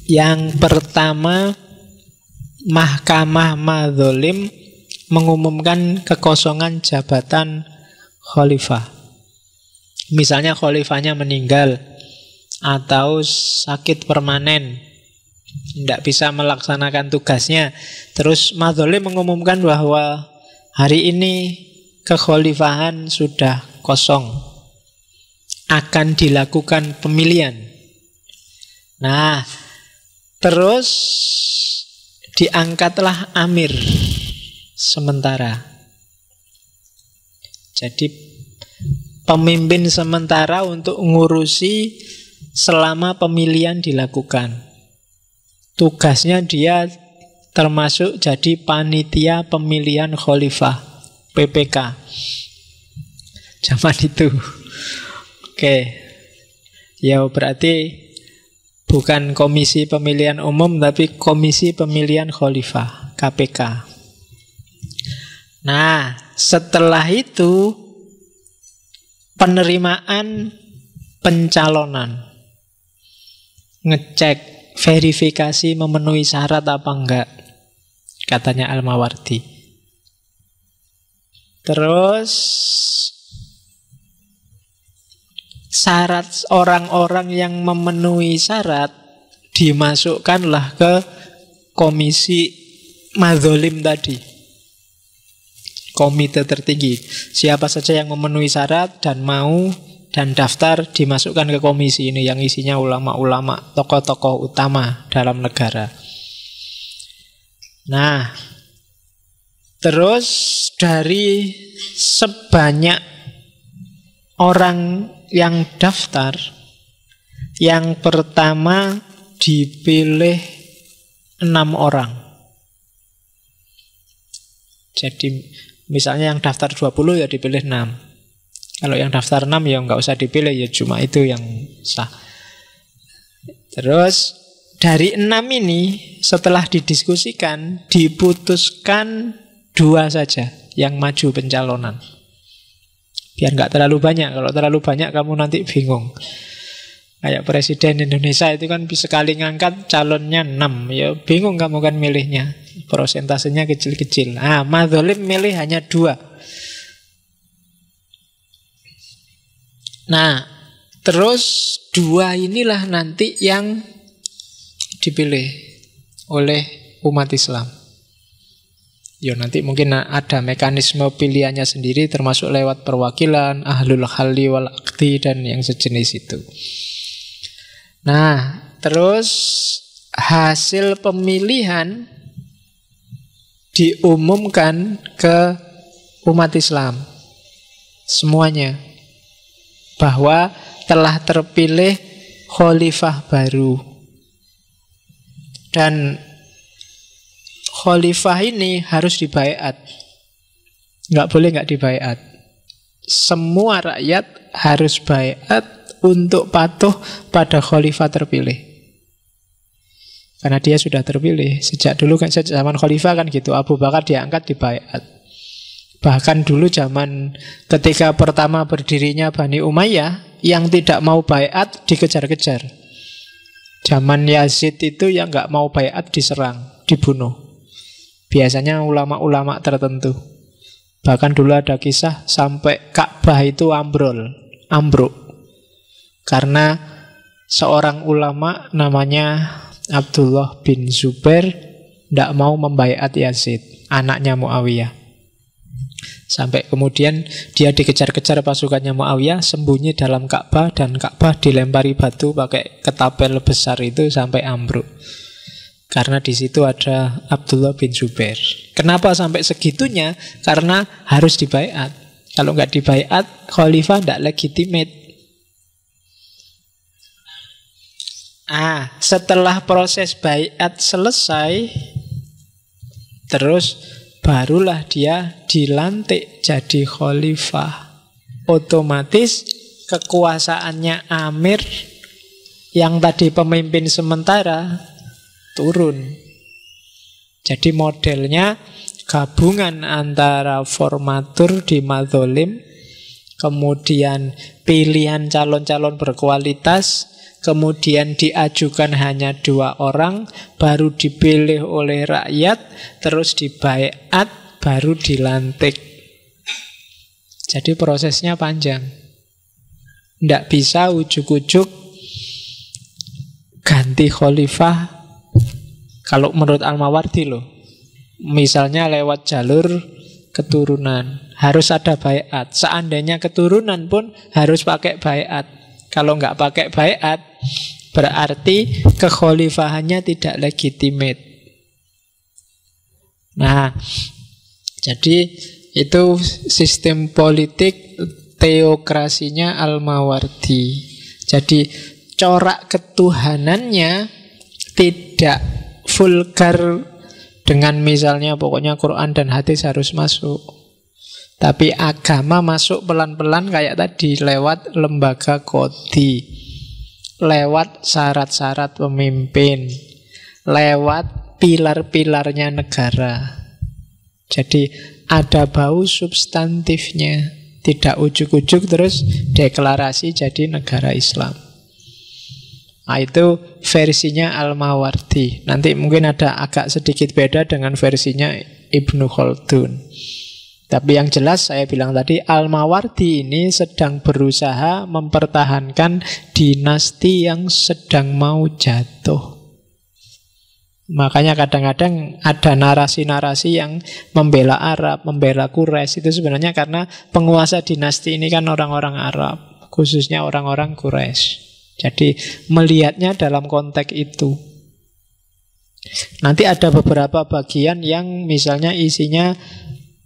Yang pertama, Mahkamah Madzolim mengumumkan kekosongan jabatan khalifah. Misalnya khalifahnya meninggal atau sakit permanen, tidak bisa melaksanakan tugasnya. Terus madzolim mengumumkan bahwa hari ini kekhalifahan sudah kosong, akan dilakukan pemilihan. Nah, terus diangkatlah amir sementara. Jadi pemimpin sementara untuk ngurusi selama pemilihan dilakukan. Tugasnya dia termasuk jadi panitia pemilihan khalifah, PPK. Zaman itu. Oke. Ya berarti bukan komisi pemilihan umum, tapi komisi pemilihan khalifah, KPK. Nah, setelah itu penerimaan pencalonan, ngecek, verifikasi memenuhi syarat apa enggak, katanya Al-Mawardi. Terus syarat orang-orang yang memenuhi syarat dimasukkanlah ke komisi madzolim tadi, komite tertinggi. Siapa saja yang memenuhi syarat dan mau dan daftar dimasukkan ke komisi ini, yang isinya ulama-ulama, tokoh-tokoh utama dalam negara. Nah, terus dari sebanyak orang yang daftar, yang pertama dipilih 6 orang. Jadi misalnya yang daftar 20 ya dipilih 6. Kalau yang daftar 6 ya nggak usah dipilih, ya cuma itu yang sah. Terus dari 6 ini setelah didiskusikan, diputuskan 2 saja yang maju pencalonan. Biar nggak terlalu banyak. Kalau terlalu banyak kamu nanti bingung. Kayak Presiden Indonesia itu kan sekali ngangkat calonnya 6. Ya bingung kamu kan milihnya. Prosentasenya kecil-kecil. Nah, madzolim milih hanya 2. Nah, terus 2 inilah nanti yang dipilih oleh umat Islam. Ya nanti mungkin ada mekanisme pilihannya sendiri, termasuk lewat perwakilan, ahlul halli wal aqdi dan yang sejenis itu. Nah, terus hasil pemilihan diumumkan ke umat Islam semuanya. bahwa telah terpilih khalifah baru. Dan khalifah ini harus dibaiat. Nggak boleh nggak dibaiat. Semua rakyat harus baiat untuk patuh pada khalifah terpilih. Karena dia sudah terpilih. Sejak dulu kan, sejak zaman khalifah kan gitu. Abu Bakar diangkat dibaiat. Bahkan dulu zaman ketika pertama berdirinya Bani Umayyah, yang tidak mau baiat dikejar-kejar. Zaman Yazid itu yang nggak mau baiat diserang, dibunuh. Biasanya ulama-ulama tertentu. Bahkan dulu ada kisah sampai Ka'bah itu ambruk. Karena seorang ulama namanya Abdullah bin Zubair tidak mau membaiat Yazid, anaknya Muawiyah. Sampai kemudian dia dikejar-kejar pasukannya Muawiyah, sembunyi dalam Ka'bah, dan Ka'bah dilempari batu pakai ketapel besar itu sampai ambruk. Karena di situ ada Abdullah bin Zubair. Kenapa sampai segitunya? Karena harus dibaiat. Kalau nggak dibaiat, khalifah tidak legitimate. Setelah proses baiat selesai, terus barulah dia dilantik jadi khalifah. Otomatis kekuasaannya Amir yang tadi pemimpin sementara turun. Jadi modelnya gabungan antara formatur di madzolim, kemudian pilihan calon-calon berkualitas, kemudian diajukan hanya 2 orang, baru dipilih oleh rakyat, terus dibaiat, baru dilantik. Jadi prosesnya panjang. Tidak bisa ujuk-ujuk ganti khalifah. Kalau menurut Al-Mawardi loh, misalnya lewat jalur keturunan, harus ada baiat. Seandainya keturunan pun harus pakai baiat. Kalau nggak pakai baiat, berarti kekhalifahannya tidak legitimate. Nah, jadi itu sistem politik teokrasinya Al-Mawardi. Jadi corak ketuhanannya tidak vulgar dengan misalnya pokoknya Quran dan hadis harus masuk. Tapi agama masuk pelan-pelan kayak tadi, lewat lembaga kodi, lewat syarat-syarat pemimpin, lewat pilar-pilarnya negara. Jadi ada bau substantifnya, tidak ujuk-ujuk terus deklarasi jadi negara Islam. Nah, itu versinya Al-Mawardi. Nanti mungkin ada agak sedikit beda dengan versinya Ibnu Khaldun. Tapi yang jelas saya bilang tadi, Al-Mawardi ini sedang berusaha mempertahankan dinasti yang sedang mau jatuh. Makanya kadang-kadang ada narasi-narasi yang membela Arab, membela Quraisy. Itu sebenarnya karena penguasa dinasti ini kan orang-orang Arab, khususnya orang-orang Quraisy. Jadi melihatnya dalam konteks itu. Nanti ada beberapa bagian yang misalnya isinya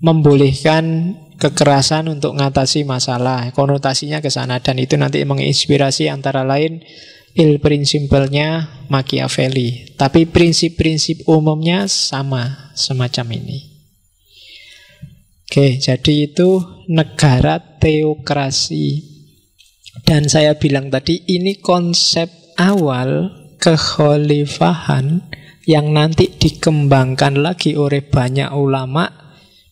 membolehkan kekerasan untuk mengatasi masalah, konotasinya ke sana, dan itu nanti menginspirasi antara lain il principle-nya Machiavelli. Tapi prinsip-prinsip umumnya sama, semacam ini. Oke, jadi itu negara teokrasi. Dan saya bilang tadi, ini konsep awal kekhalifahan yang nanti dikembangkan lagi oleh banyak ulama,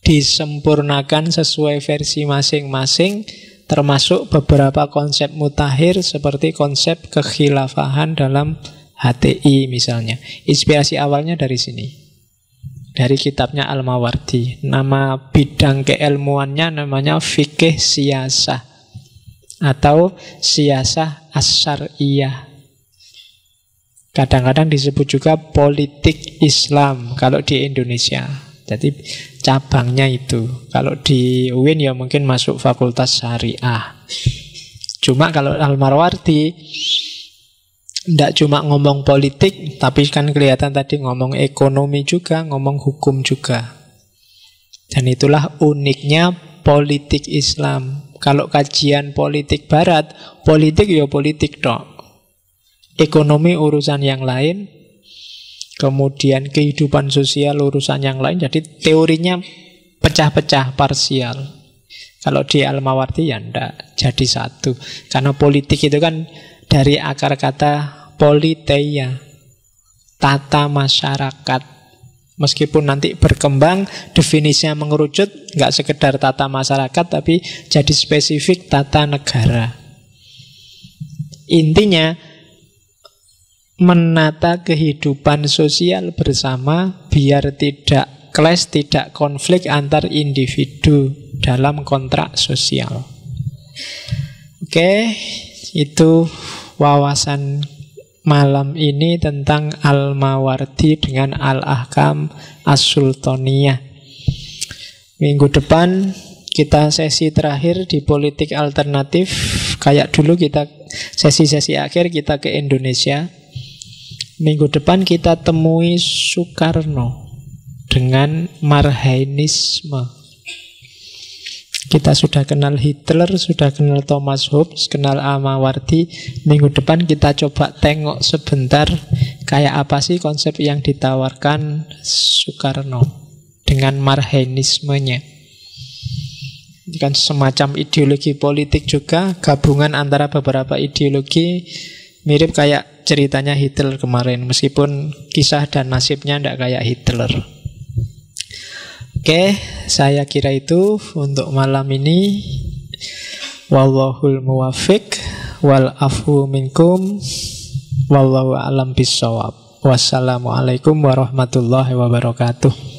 disempurnakan sesuai versi masing-masing, termasuk beberapa konsep mutakhir seperti konsep kekhilafahan dalam HTI misalnya. Inspirasi awalnya dari sini, dari kitabnya Al-Mawardi. Nama bidang keilmuannya namanya fikih siyasah atau siyasah as-syar'iyah. Kadang-kadang disebut juga politik Islam kalau di Indonesia. Jadi cabangnya itu. Kalau di UIN ya mungkin masuk fakultas syariah. Cuma kalau Al-Mawardi tidak cuma ngomong politik, tapi kan kelihatan tadi ngomong ekonomi juga, ngomong hukum juga. Dan itulah uniknya politik Islam. Kalau kajian politik barat, politik ya politik tok. Ekonomi urusan yang lain, kemudian kehidupan sosial urusan yang lain. Jadi teorinya pecah-pecah, parsial. Kalau di Al-Mawardi ya ndak jadi satu. Karena politik itu kan dari akar kata politeia, tata masyarakat. Meskipun nanti berkembang, definisinya mengerucut, nggak sekedar tata masyarakat, tapi jadi spesifik tata negara. Intinya, menata kehidupan sosial bersama biar tidak clash, tidak konflik antar individu dalam kontrak sosial. Oke, itu wawasan malam ini tentang Al-Mawardi dengan Al-Ahkam As-Sultaniyah. Minggu depan kita sesi terakhir di politik alternatif. Kayak dulu kita sesi-sesi akhir kita ke Indonesia. Minggu depan kita temui Soekarno dengan Marhainisme. Kita sudah kenal Hitler, sudah kenal Thomas Hobbes, kenal Al-Mawardi. Minggu depan kita coba tengok sebentar kayak apa sih konsep yang ditawarkan Soekarno dengan Marhainismenya. Ini kan semacam ideologi politik juga, gabungan antara beberapa ideologi, mirip kayak ceritanya Hitler kemarin, meskipun kisah dan nasibnya tidak kayak Hitler. Oke, saya kira itu untuk malam ini. Wallahul muwaffiq wal afu minkum wallahu a'lam bissawab. Wassalamualaikum warahmatullahi wabarakatuh.